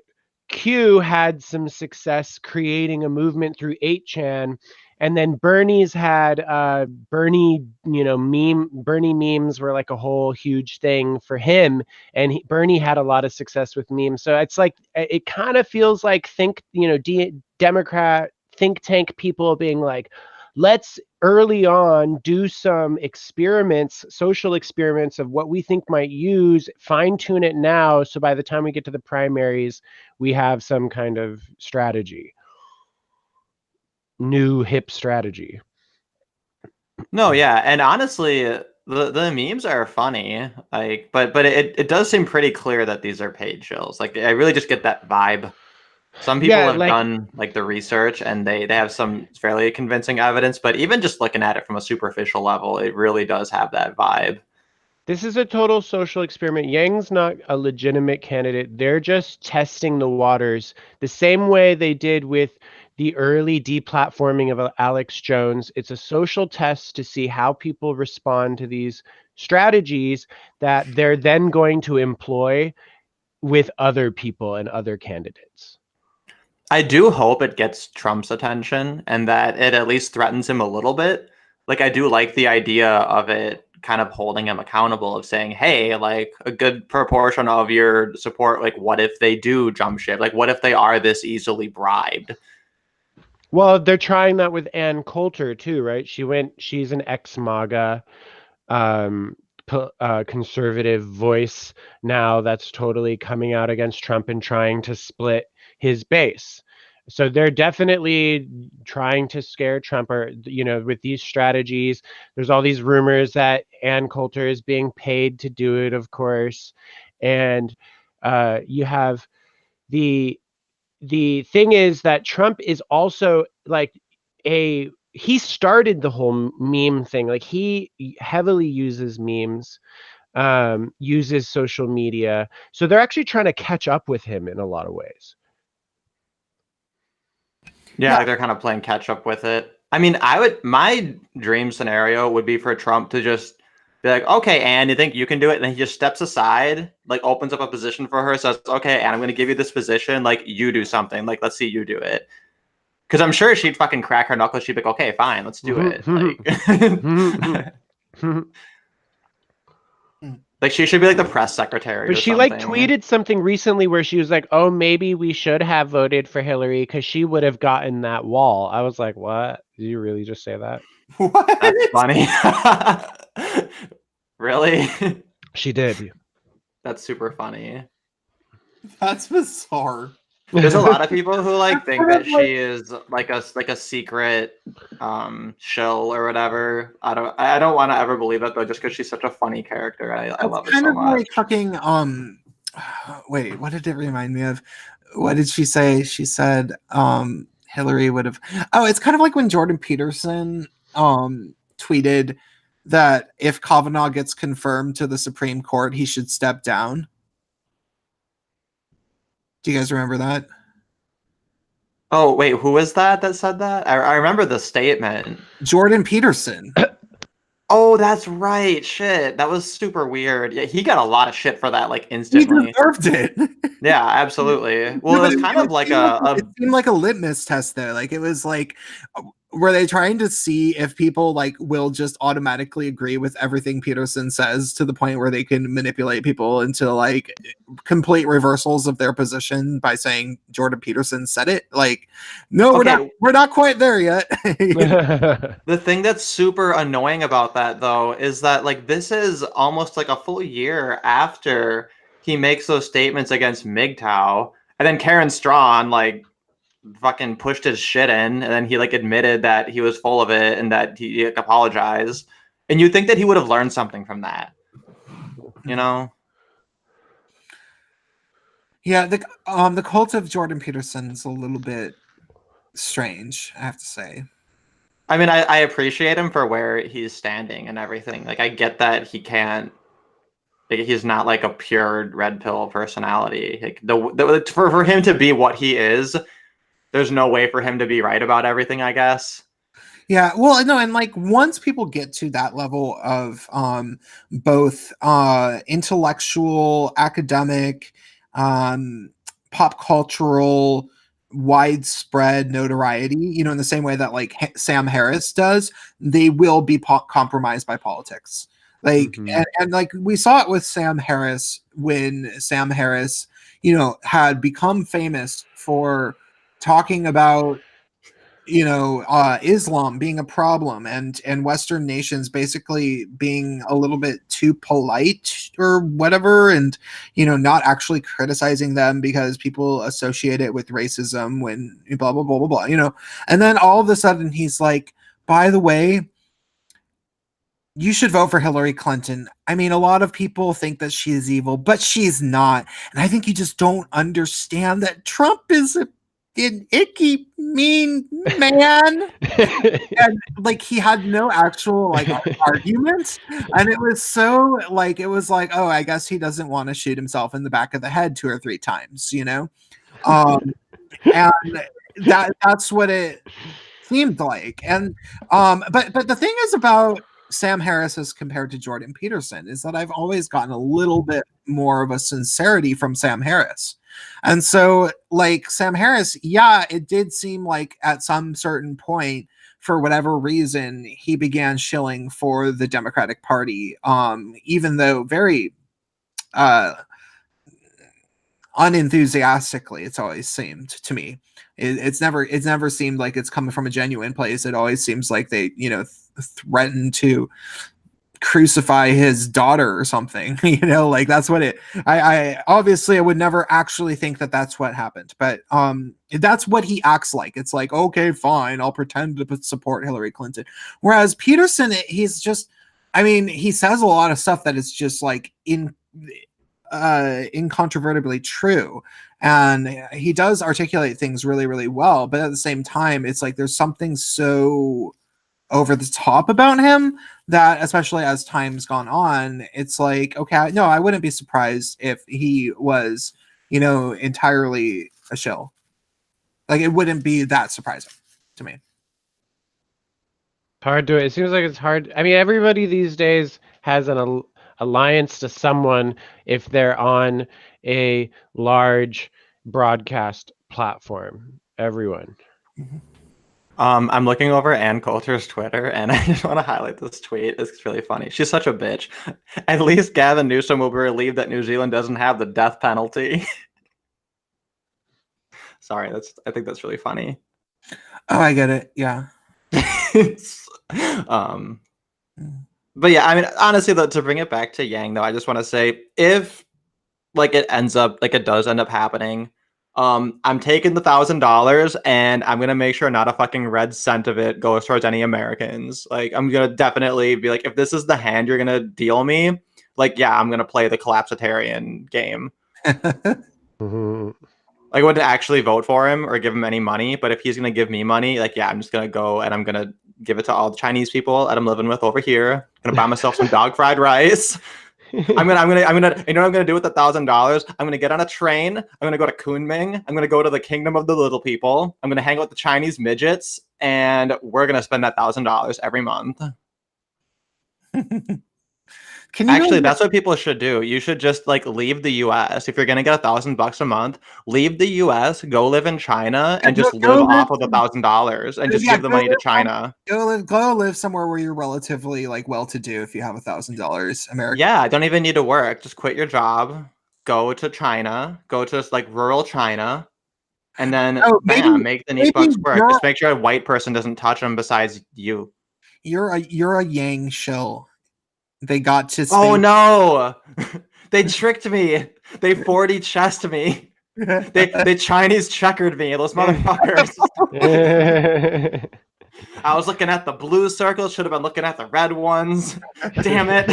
Q had some success creating a movement through 8chan. And then Bernie's had Bernie memes were like a whole huge thing for him, and Bernie had a lot of success with memes. So it's like it kind of feels like Democrat think tank people being like, let's early on do some experiments, social experiments of what we think might use, fine tune it now, so by the time we get to the primaries, we have some kind of strategy. New hip strategy. No, yeah, and honestly, the memes are funny, like, but it does seem pretty clear that these are paid shills. Like, I really just get that vibe. Some people have done like the research and they have some fairly convincing evidence, but even just looking at it from a superficial level, it really does have that vibe. This is a total social experiment. Yang's not a legitimate candidate. They're just testing the waters the same way they did with the early deplatforming of Alex Jones. It's a social test to see how people respond to these strategies that they're then going to employ with other people and other candidates. I do hope it gets Trump's attention and that it at least threatens him a little bit. Like, I do like the idea of it kind of holding him accountable, of saying, hey, like, a good proportion of your support, like, what if they do jump ship? Like, what if they are this easily bribed? Well, they're trying that with Ann Coulter too, right? She's an ex-MAGA conservative voice now that's totally coming out against Trump and trying to split his base. So they're definitely trying to scare Trump, or, with these strategies. There's all these rumors that Ann Coulter is being paid to do it, of course. And you have the thing is that Trump is also like he started the whole meme thing. Like, he heavily uses memes, uses social media. So they're actually trying to catch up with him in a lot of ways. Yeah, like they're kind of playing catch up with it. I mean, my dream scenario would be for Trump to just be like, okay, Anne, you think you can do it? And then he just steps aside, like opens up a position for her, says, okay, Anne, I'm going to give you this position. Like, you do something. Like, let's see you do it. Because I'm sure she'd fucking crack her knuckles. She'd be like, okay, fine, let's do it. Like, she should be like the press secretary But or she something. like tweeted something recently where she was like, "Oh, maybe we should have voted for Hillary because she would have gotten that wall." I was like, "What? Did you really just say that?" What? That's funny. Really? She did. That's super funny. That's bizarre. There's a lot of people who like think kind of that she is like a secret shill or whatever. I don't want to ever believe it though, just because she's such a funny character. I love it kind so of much. like fucking wait, what did it remind me of? What did she say? She said Hillary would have. Oh, it's kind of like when Jordan Peterson tweeted that if Kavanaugh gets confirmed to the Supreme Court, he should step down. Do you guys remember that? Oh wait, who was that said that? I remember the statement. Jordan Peterson. Oh, that's right. Shit, that was super weird. Yeah, he got a lot of shit for that, like He instantly. deserved it. Yeah, absolutely. Well, No, it was but kind of like it seemed like a litmus test though. Like it was like, were they trying to see if people like will just automatically agree with everything Peterson says to the point where they can manipulate people into like complete reversals of their position by saying Jordan Peterson said it? Like, no, Okay. we're not quite there yet. The thing that's super annoying about that though is that like this is almost like a full year after he makes those statements against MGTOW, and then Karen Strawn like fucking pushed his shit in, and then he like admitted that he was full of it and that he like, apologized. And you'd think that he would have learned something from that, you know? Yeah, the cult of Jordan Peterson is a little bit strange, I have to say. I mean, I appreciate him for where he's standing and everything. Like, I get that he can't. Like, he's not like a pure red pill personality. Like, for him to be what he is, there's no way for him to be right about everything, I guess. Yeah, well, no, and like once people get to that level of both intellectual, academic, pop cultural, widespread notoriety, you know, in the same way that like Sam Harris does, they will be compromised by politics. Like, and like we saw it with Sam Harris when Sam Harris, you know, had become famous for talking about, you know, Islam being a problem and Western nations basically being a little bit too polite or whatever, and you know, not actually criticizing them because people associate it with racism when blah blah blah blah blah, you know. And then all of a sudden he's like, by the way, you should vote for Hillary Clinton. I mean, a lot of people think that she is evil, but she's not. And I think you just don't understand that Trump is an icky, mean man. And like he had no actual like arguments. And it was so like, it was like, oh, I guess he doesn't want to shoot himself in the back of the head 2 or 3 times, you know? And that's what it seemed like. And but the thing is about Sam Harris as compared to Jordan Peterson is that I've always gotten a little bit more of a sincerity from Sam Harris. And so like Sam Harris, yeah, it did seem like at some certain point, for whatever reason, he began shilling for the Democratic Party, even though very unenthusiastically, it's always seemed to me. It's never seemed like it's coming from a genuine place. It always seems like they, you know, threatened to crucify his daughter or something, you know, like that's what it, I obviously I would never actually think that that's what happened, but that's what he acts like. It's like, okay, fine, I'll pretend to support Hillary Clinton. Whereas Peterson, he's just, I mean, he says a lot of stuff that is just like incontrovertibly true, and he does articulate things really really well, but at the same time it's like there's something so over the top about him that, especially as time's gone on, it's like, okay, no, I wouldn't be surprised if he was, you know, entirely a shill. Like it wouldn't be that surprising to me. Hard to, it seems like it's hard. I mean, everybody these days has an alliance to someone if they're on a large broadcast platform. Everyone. I'm looking over Ann Coulter's Twitter, and I just want to highlight this tweet. It's really funny. She's such a bitch. At least Gavin Newsom will be relieved that New Zealand doesn't have the death penalty. Sorry, I think that's really funny. Oh, I get it. Yeah. But yeah, I mean, honestly, though, to bring it back to Yang, though, I just want to say, if like it does end up happening, I'm taking the $1,000 and I'm gonna make sure not a fucking red cent of it goes towards any Americans. Like, I'm gonna definitely be like, if this is the hand you're gonna deal me, like, yeah, I'm gonna play the collapsitarian game. Like, I wouldn't actually vote for him or give him any money, but if he's gonna give me money, like, yeah, I'm just gonna go and I'm gonna give it to all the Chinese people that I'm living with over here. I'm gonna buy myself some dog fried rice. I'm gonna, you know what I'm gonna do with the $1,000? I'm gonna get on a train. I'm gonna go to Kunming. I'm gonna go to the Kingdom of the Little People. I'm gonna hang out with the Chinese midgets, and we're gonna spend that $1,000 every month. Actually, that's what people should do. You should just like leave the U.S. If you're gonna get $1,000 a month, leave the U.S., go live in China, and just live off of $1,000 and just give the money to China. Go live somewhere where you're relatively like well-to-do if you have $1,000 American. Yeah, I don't even need to work. Just quit your job, go to China, go to like rural China, and then bam, make the niche bucks work. Just make sure a white person doesn't touch them besides you. You're a Yang shill. They got to. Oh no! They tricked me. They 4D chessed me. They Chinese checkered me. Those motherfuckers. I was looking at the blue circles. Should have been looking at the red ones. Damn it.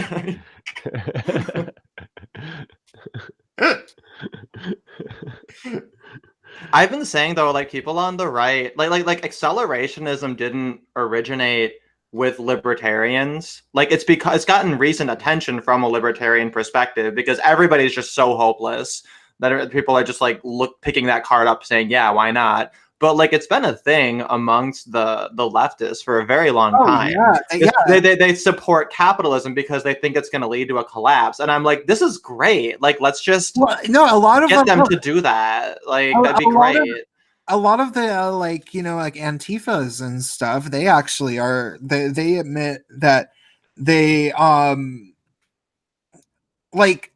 I've been saying though, like people on the right, like accelerationism didn't originate with libertarians. Like it's because it's gotten recent attention from a libertarian perspective because everybody's just so hopeless that people are just like picking that card up saying, yeah, why not? But like it's been a thing amongst the leftists for a very long time. They support capitalism because they think it's going to lead to a collapse, and I'm like, this is great. Like, let's just a lot of get them to do that. Like that'd be great. A lot of the like Antifas and stuff, they actually are. They admit that they like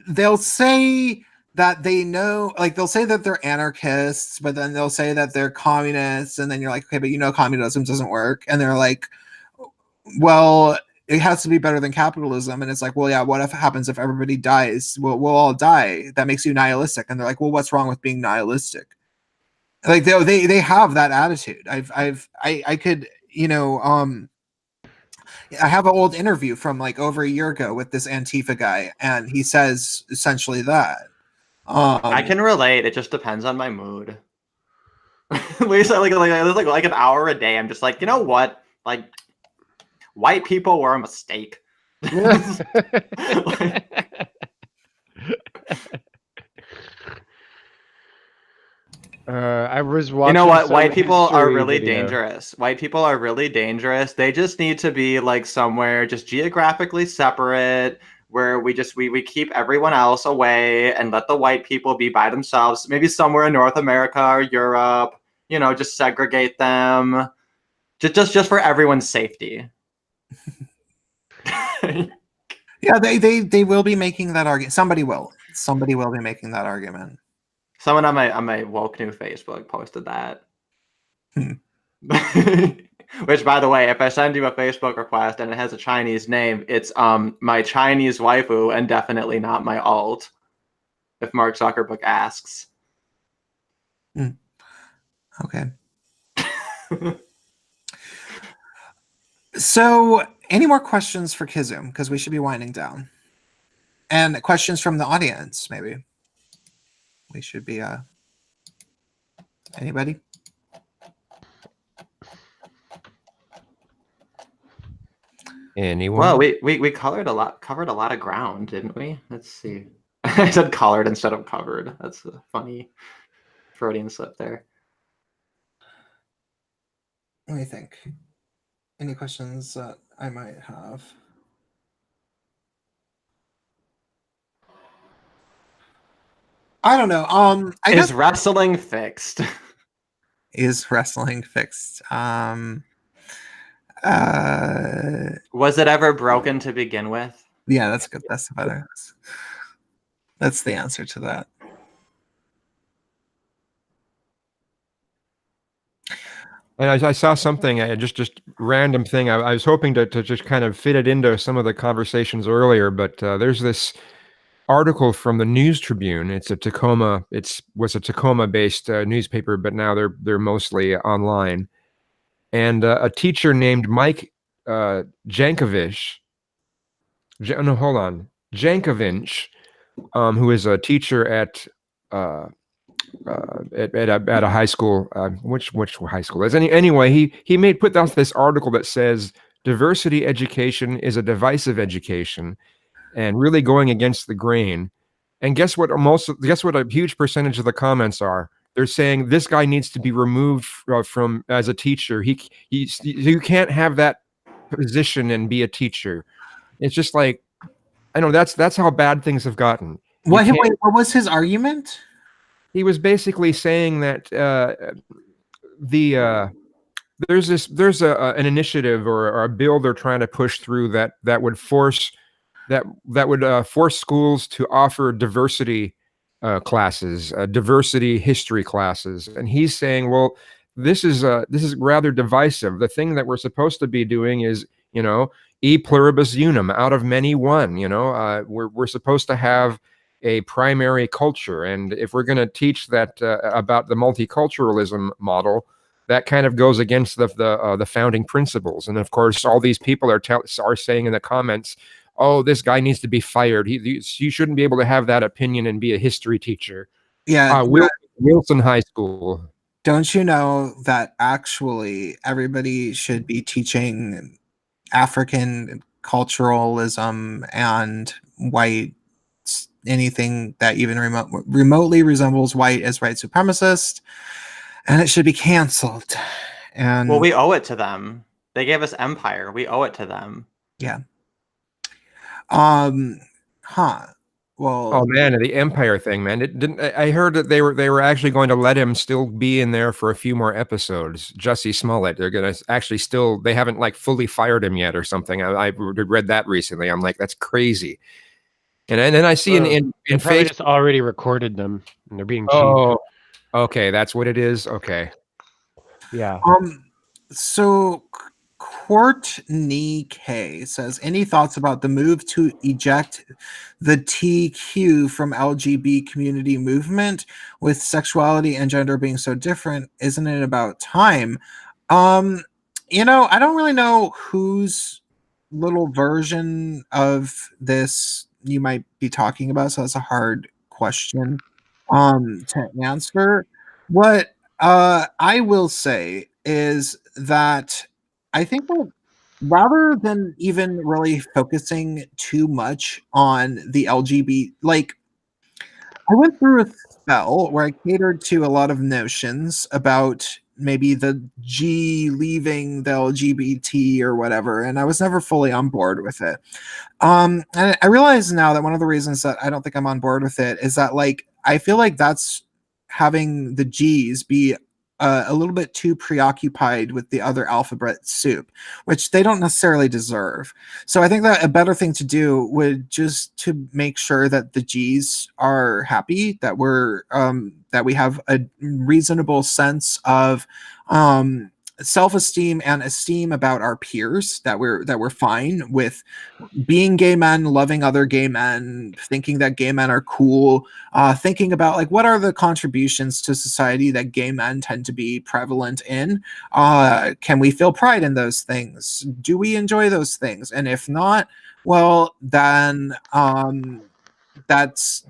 they'll say that they know, like they'll say that they're anarchists, but then they'll say that they're communists, and then you're like, okay, but communism doesn't work, and they're like, well, it has to be better than capitalism, and it's like, well, yeah, what if happens if everybody dies? We'll all die. That makes you nihilistic, and they're like, well, what's wrong with being nihilistic? Like they have that attitude. I could I have an old interview from like over a year ago with this Antifa guy, and he says essentially that. I can relate. It just depends on my mood. Lisa, like an hour a day, I'm just like, you know what? Like, white people were a mistake. I was watching. You know what? White people are really dangerous. White people are really dangerous. They just need to be like somewhere just geographically separate, where we keep everyone else away and let the white people be by themselves. Maybe somewhere in North America or Europe. Just segregate them, just for everyone's safety. Yeah, they will be making that argument. Somebody will be making that argument. Someone on my woke new Facebook posted that. Which, by the way, if I send you a Facebook request and it has a Chinese name, it's my Chinese waifu and definitely not my alt. If Mark Zuckerberg asks. Okay. So, any more questions for Kizzume? Because we should be winding down. And questions from the audience, maybe. We should be anybody? Anyone? Well, we covered a lot of ground, didn't we? Let's see. I said colored instead of covered. That's a funny Freudian slip there. Let me think. Any questions that I might have? I don't know. I guess Is wrestling fixed? is wrestling fixed. Was it ever broken to begin with? Yeah, that's good. That's the better. That's the answer to that. And I saw something, just random thing. I was hoping to just kind of fit it into some of the conversations earlier, but there's this article from the News Tribune. It's a Tacoma. Was a Tacoma-based newspaper, but now they're mostly online. And a teacher named Mike Jankovic. No, hold on, Jankovic, who is a teacher at a high school. Which high school is? Anyway, he put out this article that says diversity education is a divisive education, and really going against the grain. And guess what? Guess what? A huge percentage of the comments are. They're saying this guy needs to be removed from as a teacher. You can't have that position and be a teacher. It's just like, I know that's how bad things have gotten. What was his argument? He was basically saying that there's an initiative or a bill they're trying to push through that would force schools to offer diversity classes, diversity history classes, and he's saying, well, this is rather divisive. The thing that we're supposed to be doing is, e pluribus unum, out of many one. We're supposed to have a primary culture, and if we're going to teach that about the multiculturalism model, that kind of goes against the founding principles. And of course, all these people are saying in the comments, "Oh, this guy needs to be fired. You shouldn't be able to have that opinion and be a history teacher." Yeah, Wilson High School. Don't you know that actually everybody should be teaching African culturalism and white, anything that even remotely resembles white as white supremacist, and it should be canceled. And well, we owe it to them. They gave us empire. We owe it to them. Yeah. Well. Oh man, the Empire thing, man. It didn't. I heard that they were actually going to let him still be in there for a few more episodes. Jussie Smollett. They're gonna actually still. They haven't like fully fired him yet or something. I read that recently. I'm like, that's crazy. And then I see in probably just already recorded them and they're being cheap. Oh, okay, that's what it is. Okay. Yeah. So Courtney K says, any thoughts about the move to eject the TQ from LGBT community movement, with sexuality and gender being so different? Isn't it about time? I don't really know whose little version of this you might be talking about, so that's a hard question to answer. What I will say is that I think that rather than even really focusing too much on the LGBT, like, I went through a spell where I catered to a lot of notions about maybe the G leaving the LGBT or whatever, and I was never fully on board with it. And I realize now that one of the reasons that I don't think I'm on board with it is that, like, I feel like that's having the G's be a little bit too preoccupied with the other alphabet soup, which they don't necessarily deserve. So I think that a better thing to do would just to make sure that the G's are happy, that that we have a reasonable sense of self-esteem and esteem about our peers, that we're fine with being gay men, loving other gay men, thinking that gay men are cool, thinking about, like, what are the contributions to society that gay men tend to be prevalent in? Can we feel pride in those things? Do we enjoy those things? And if not, well, then that's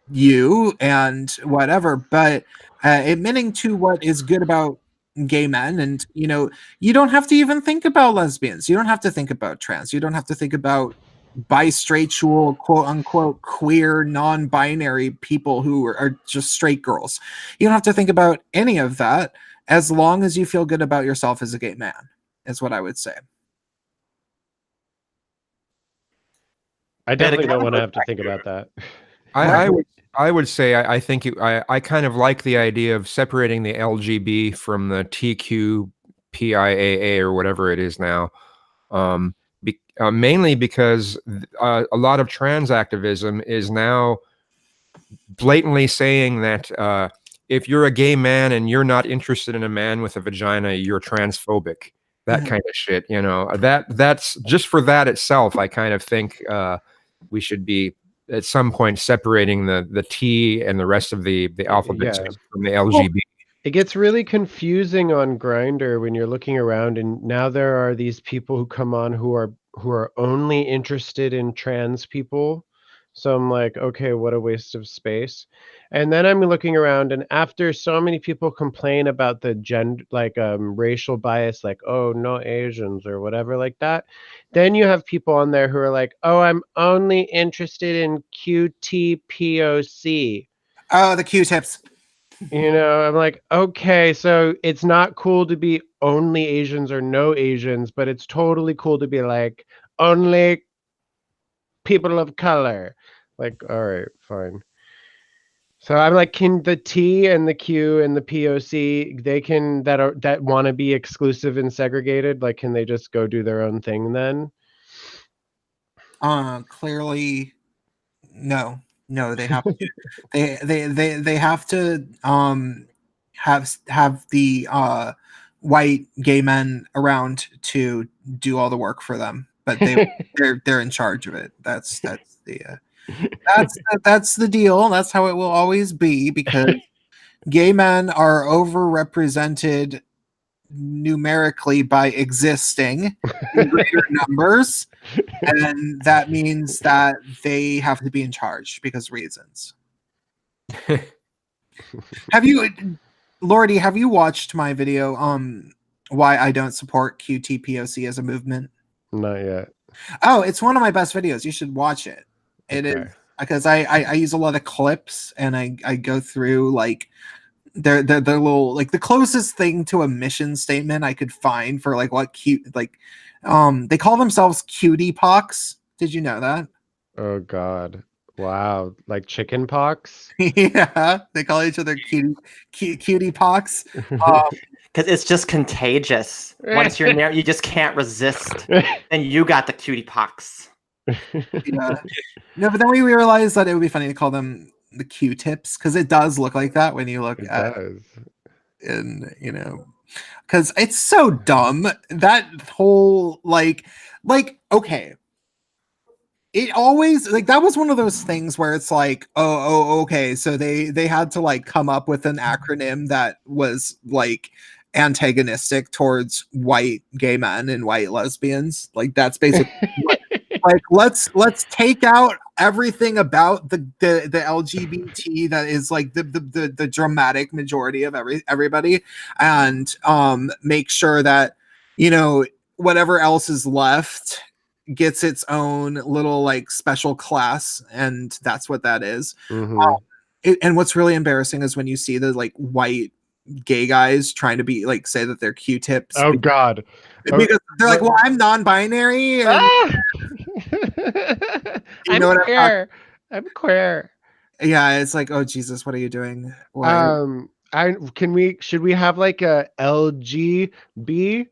you and whatever. But admitting to what is good about gay men, and you don't have to even think about lesbians, you don't have to think about trans, you don't have to think about bisexual, quote unquote, queer, non-binary people who are just straight girls. You don't have to think about any of that, as long as you feel good about yourself as a gay man, is what I would say. I definitely don't want to have to think about that. I would I would say I think I kind of like the idea of separating the LGB from the TQPIAA or whatever it is now. Mainly because a lot of trans activism is now blatantly saying that if you're a gay man and you're not interested in a man with a vagina, you're transphobic. That kind of shit, you know. That's just for that itself. I kind of think we should be at some point separating the T and the rest of the alphabet from the LGB. It gets really confusing on Grindr when you're looking around, and now there are these people who come on who are only interested in trans people. So I'm like, okay, what a waste of space. And then I'm looking around, and after so many people complain about the gender, like racial bias, like, oh, no Asians or whatever like that, then you have people on there who are like, oh, I'm only interested in QTPOC. Oh, the Q-tips. You know, I'm like, okay, so it's not cool to be only Asians or no Asians, but it's totally cool to be like only people of color. Like, all right, fine. So I'm like, can the T and the Q and the POC, they can that want to be exclusive and segregated, like, can they just go do their own thing then? Clearly, no, they have to. they have to have the white gay men around to do all the work for them, but they're in charge of it. That's the that's the deal. That's how it will always be, because gay men are overrepresented numerically by existing in greater numbers, and that means that they have to be in charge because reasons. Have you, Lordy, have you watched my video why I don't support QTPOC as a movement? Not yet. Oh, it's one of my best videos. You should watch it. It is, because I use a lot of clips, and I go through like they're little, like, the closest thing to a mission statement I could find for like what cute, like they call themselves cutie pox. Did you know that? Oh God. Wow. Like chicken pox? Yeah, they call each other cutie pox. Because it's just contagious. Once you're near, you just can't resist. And you got the cutie pox. Yeah. No, but then we realized that it would be funny to call them the Q-tips, because it does look like that when you look at it. And, you know, because it's so dumb, that whole like okay, it always, like, that was one of those things where it's like, okay, so they had to like come up with an acronym that was like antagonistic towards white gay men and white lesbians. Like, that's basically like, let's take out everything about the LGBT that is like the dramatic majority of everybody, and make sure that, you know, whatever else is left gets its own little like special class, and that's what that is. And what's really embarrassing is when you see the like white gay guys trying to be like, say that they're Q-tips. Oh God. Because they're like, well, I'm non-binary. And, I'm queer. I'm queer. Yeah, it's like, oh Jesus, what are you doing? Should we have like a LGB?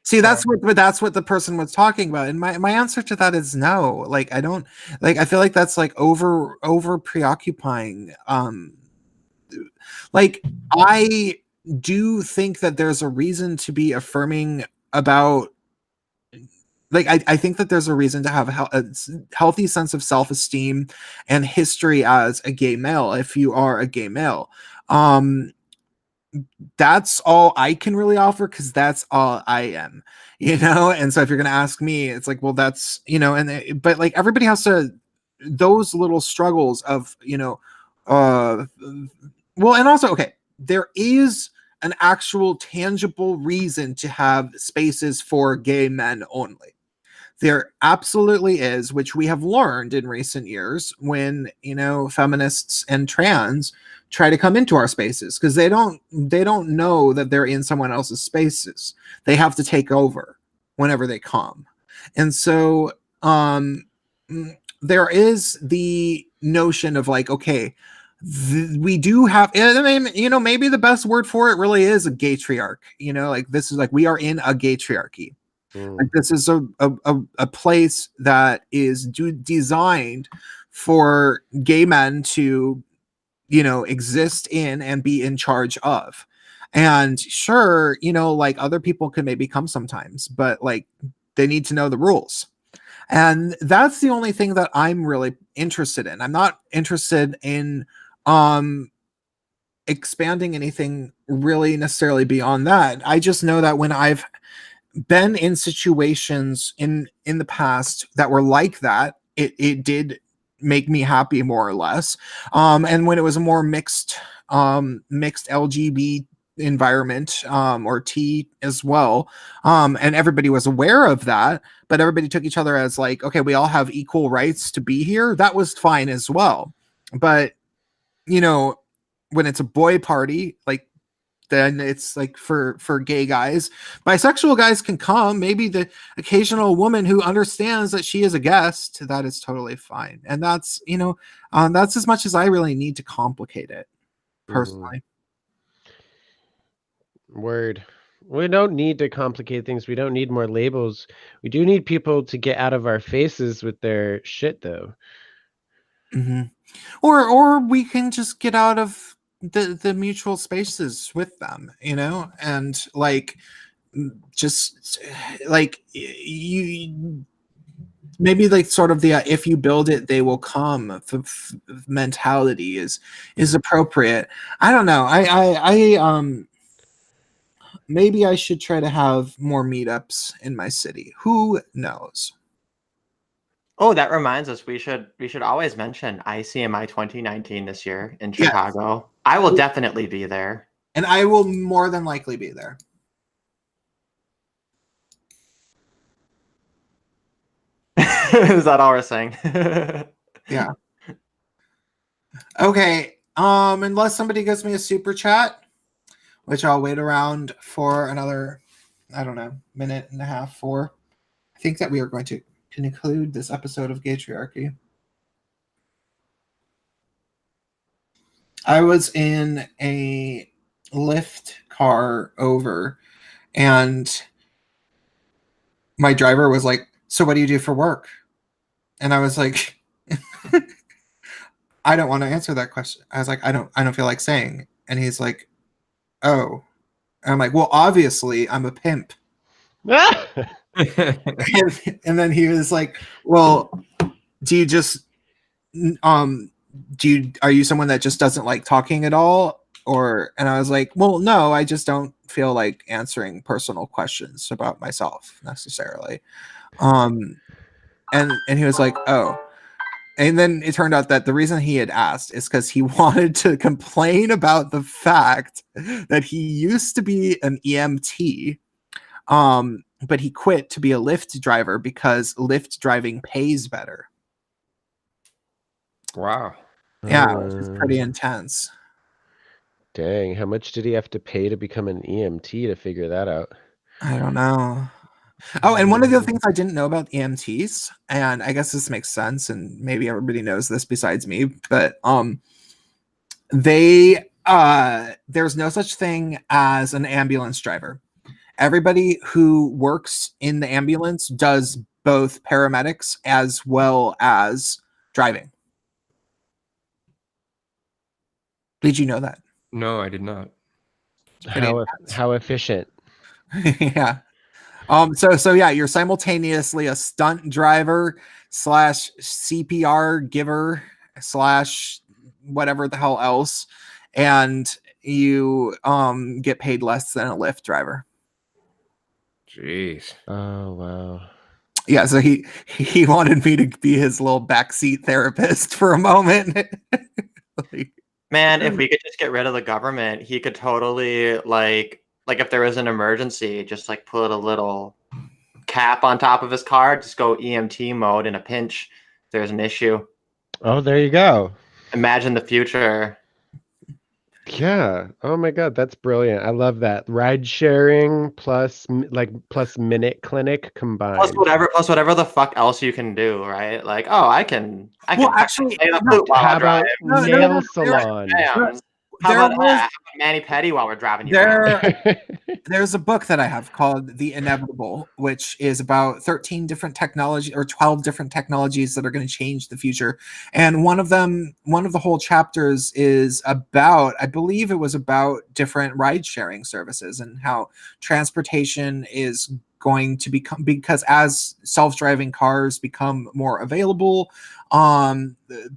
See, that's what the person was talking about, and my answer to that is no. Like, I don't, like, I feel like that's like over preoccupying. Like, I do think that there's a reason to be affirming about, like, I think that there's a reason to have a healthy sense of self-esteem and history as a gay male, if you are a gay male. That's all I can really offer, because that's all I am, you know. And so if you're going to ask me, it's like, well, that's, you know, and but like, everybody has to, those little struggles of, you know, well, and also, okay, there is an actual tangible reason to have spaces for gay men only. There absolutely is, which we have learned in recent years when, you know, feminists and trans try to come into our spaces, because they don't know that they're in someone else's spaces. They have to take over whenever they come. And so there is the notion of like, okay, we do have, I mean, you know, maybe the best word for it really is a gaytriarch. You know, like this is like we are in a gaytriarchy. Like this is a place that is designed for gay men to, you know, exist in and be in charge of. And sure, you know, like other people can maybe come sometimes, but like they need to know the rules. And that's the only thing that I'm really interested in. I'm not interested in expanding anything really necessarily beyond that. I just know that when I've been in situations in the past that were like that, it did make me happy more or less. And when it was a more mixed LGBT environment, or T as well, and everybody was aware of that, but everybody took each other as like, okay, we all have equal rights to be here, that was fine as well. But you know, when it's a boy party, like then it's like for gay guys, bisexual guys can come, maybe the occasional woman who understands that she is a guest, that is totally fine. And that's, you know, that's as much as I really need to complicate it personally. Word. We don't need to complicate things. We don't need more labels. We do need people to get out of our faces with their shit, though. Or we can just get out of the mutual spaces with them, you know, and like just like you maybe like sort of the if you build it they will come mentality is appropriate. I don't know. I maybe I should try to have more meetups in my city. Who knows? Oh, that reminds us, we should always mention ICMI 2019 this year in Yes. Chicago. I will definitely be there. And I will more than likely be there. Is that all we're saying? Yeah. Okay. Unless somebody gives me a super chat, which I'll wait around for another, I don't know, minute and a half for. I think that we are going to conclude this episode of Gaytriarchy. I was in a Lyft car over, and my driver was like, "So what do you do for work?" And I was like, I don't want to answer that question. I was like, I don't feel like saying. And he's like, oh. And I'm like, well, obviously I'm a pimp. and then he was like, well, do you just are you someone that just doesn't like talking at all? Or and I was like, well, no, I just don't feel like answering personal questions about myself necessarily. And he was like, oh. And then it turned out that the reason he had asked is because he wanted to complain about the fact that he used to be an EMT, but he quit to be a Lyft driver because Lyft driving pays better. Wow. Yeah, which is pretty intense. Dang, how much did he have to pay to become an EMT to figure that out? I don't know. Oh, and one of the things I didn't know about EMTs, and I guess this makes sense, and maybe everybody knows this besides me, but they there's no such thing as an ambulance driver. Everybody who works in the ambulance does both paramedics as well as driving. Did you know that? No, I did not. How efficient? Yeah. So yeah, you're simultaneously a stunt driver / CPR giver / whatever the hell else, and you get paid less than a Lyft driver. Jeez. Oh wow. Yeah, so he wanted me to be his little backseat therapist for a moment. Like, Man, if we could just get rid of the government, he could totally like if there was an emergency, just like put a little cap on top of his car, just go EMT mode in a pinch if there's an issue. Oh, there you go. Imagine the future. Yeah. Oh my God, that's brilliant. I love that. Ride sharing plus plus Minute Clinic combined. Plus whatever the fuck else you can do, right? Like, oh, I can Well, fucking actually, play the no, flute while How I drive. about no, nail there, salon? Jams. How there about was that? How about Manny Petty while we're driving you around? there's a book that I have called The Inevitable, which is about 13 different technology or 12 different technologies that are going to change the future. And one of the whole chapters is about, I believe it was about different ride sharing services and how transportation is going to become, because as self-driving cars become more available,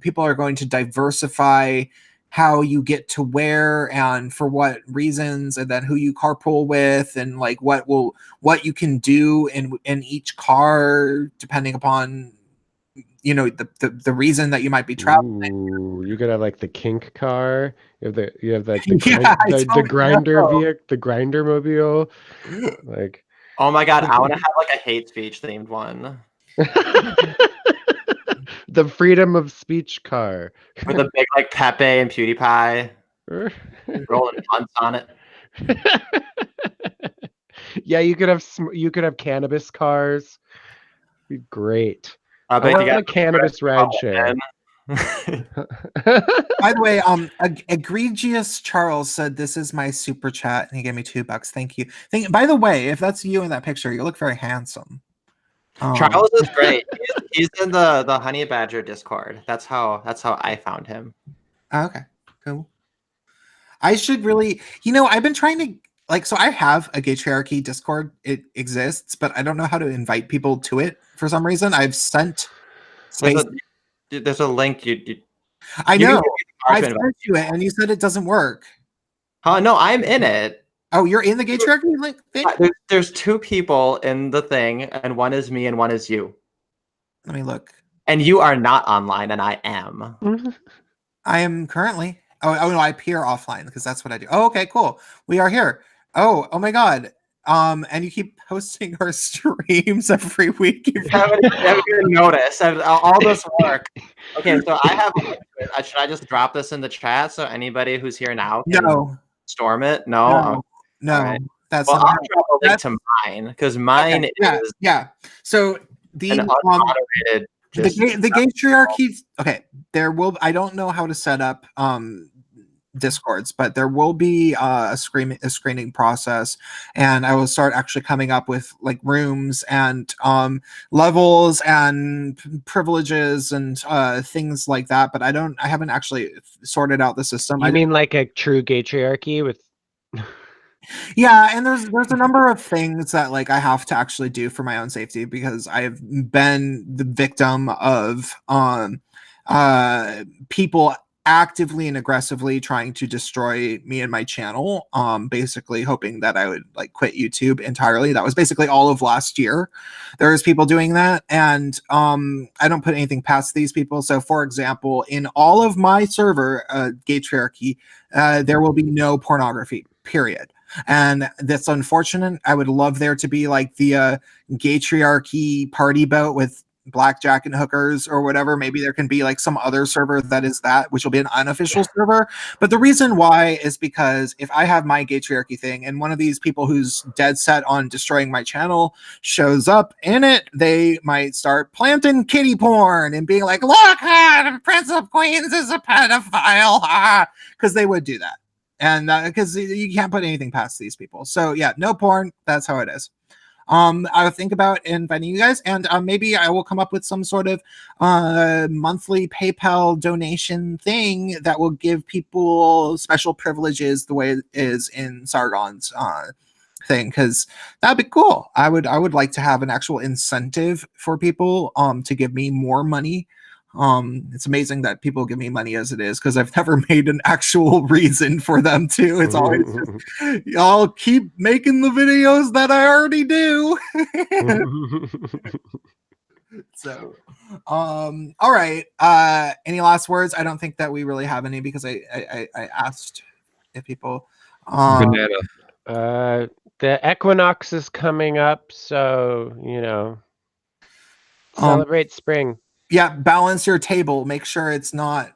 people are going to diversify how you get to where and for what reasons, and then who you carpool with, and like what you can do in each car depending upon the reason that you might be traveling. Ooh, you could have like the kink car. You have like Yeah, I the totally grinder know. vehicle, the grinder mobile. Like Oh my god, I want to have like a hate speech themed one the freedom of speech car. with a big like Pepe and PewDiePie rolling punts on it. Yeah, you could have cannabis cars. Be great. I I bet you want guys a cannabis ride share. By the way, egregious Charles said this is my super chat and he gave me $2. Thank you. By the way, if that's you in that picture, you look very handsome. Charles is great. He's in the Honey Badger Discord. That's how I found him. Okay, cool. I should really, I've been trying to so I have a Gaytriarchy Discord. It exists, but I don't know how to invite people to it for some reason. I've sent space. There's a link. I you can know. give me the I've card to invite sent you it, and you said it doesn't work. Oh no, I'm in it. Oh, you're in the Gaytriarchy link thing? There's two people in the thing, and one is me and one is you. Let me look. And you are not online, and I am. I am currently. Oh no, I appear offline because that's what I do. Oh, okay, cool. We are here. Oh my god. And you keep posting our streams every week. You haven't even noticed all this work. Okay, so I have. Should I just drop this in the chat so anybody who's here now can storm it? No. Right. That's well. not I'll drop a link to mine because mine is So the an unmoderated. The Gaytriarchy. Okay, there will. I don't know how to set up Discords, but there will be a screening process, and I will start actually coming up with like rooms and levels and privileges and things like that. But I haven't actually sorted out the system. You mean like a true Gaytriarchy with? Yeah, and there's a number of things that like I have to actually do for my own safety because I've been the victim of people actively and aggressively trying to destroy me and my channel, basically hoping that I would like quit YouTube entirely. That was basically all of last year. There's people doing that, and I don't put anything past these people. So for example, in all of my server Gaytriarchy, there will be no pornography, period. And that's unfortunate. I would love there to be like the Gaytriarchy party boat with blackjack and hookers or whatever. Maybe there can be like some other server that is that, which will be an unofficial server. But the reason why is because if I have my Gaytriarchy thing and one of these people who's dead set on destroying my channel shows up in it, they might start planting kitty porn and being like, look, Prince of Queens is a pedophile, because they would do that. And because you can't put anything past these people. So yeah, no porn. That's how it is. I would think about inviting you guys, and maybe I will come up with some sort of monthly PayPal donation thing that will give people special privileges the way it is in Sargon's thing, because that'd be cool. I would like to have an actual incentive for people to give me more money. It's amazing that people give me money as it is, because I've never made an actual reason for them to. It's always just, I'll keep making the videos that I already do. So all right, any last words? I don't think that we really have any, because I asked if people Banana. The equinox is coming up, so celebrate spring. Yeah, balance your table. Make sure it's not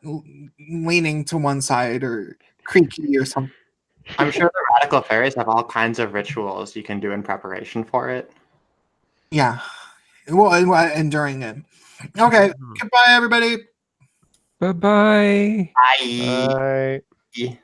leaning to one side or creaky or something. I'm sure the radical fairies have all kinds of rituals you can do in preparation for it. Yeah. Well, and during it. Okay. Goodbye, everybody. Bye-bye. Bye. Bye.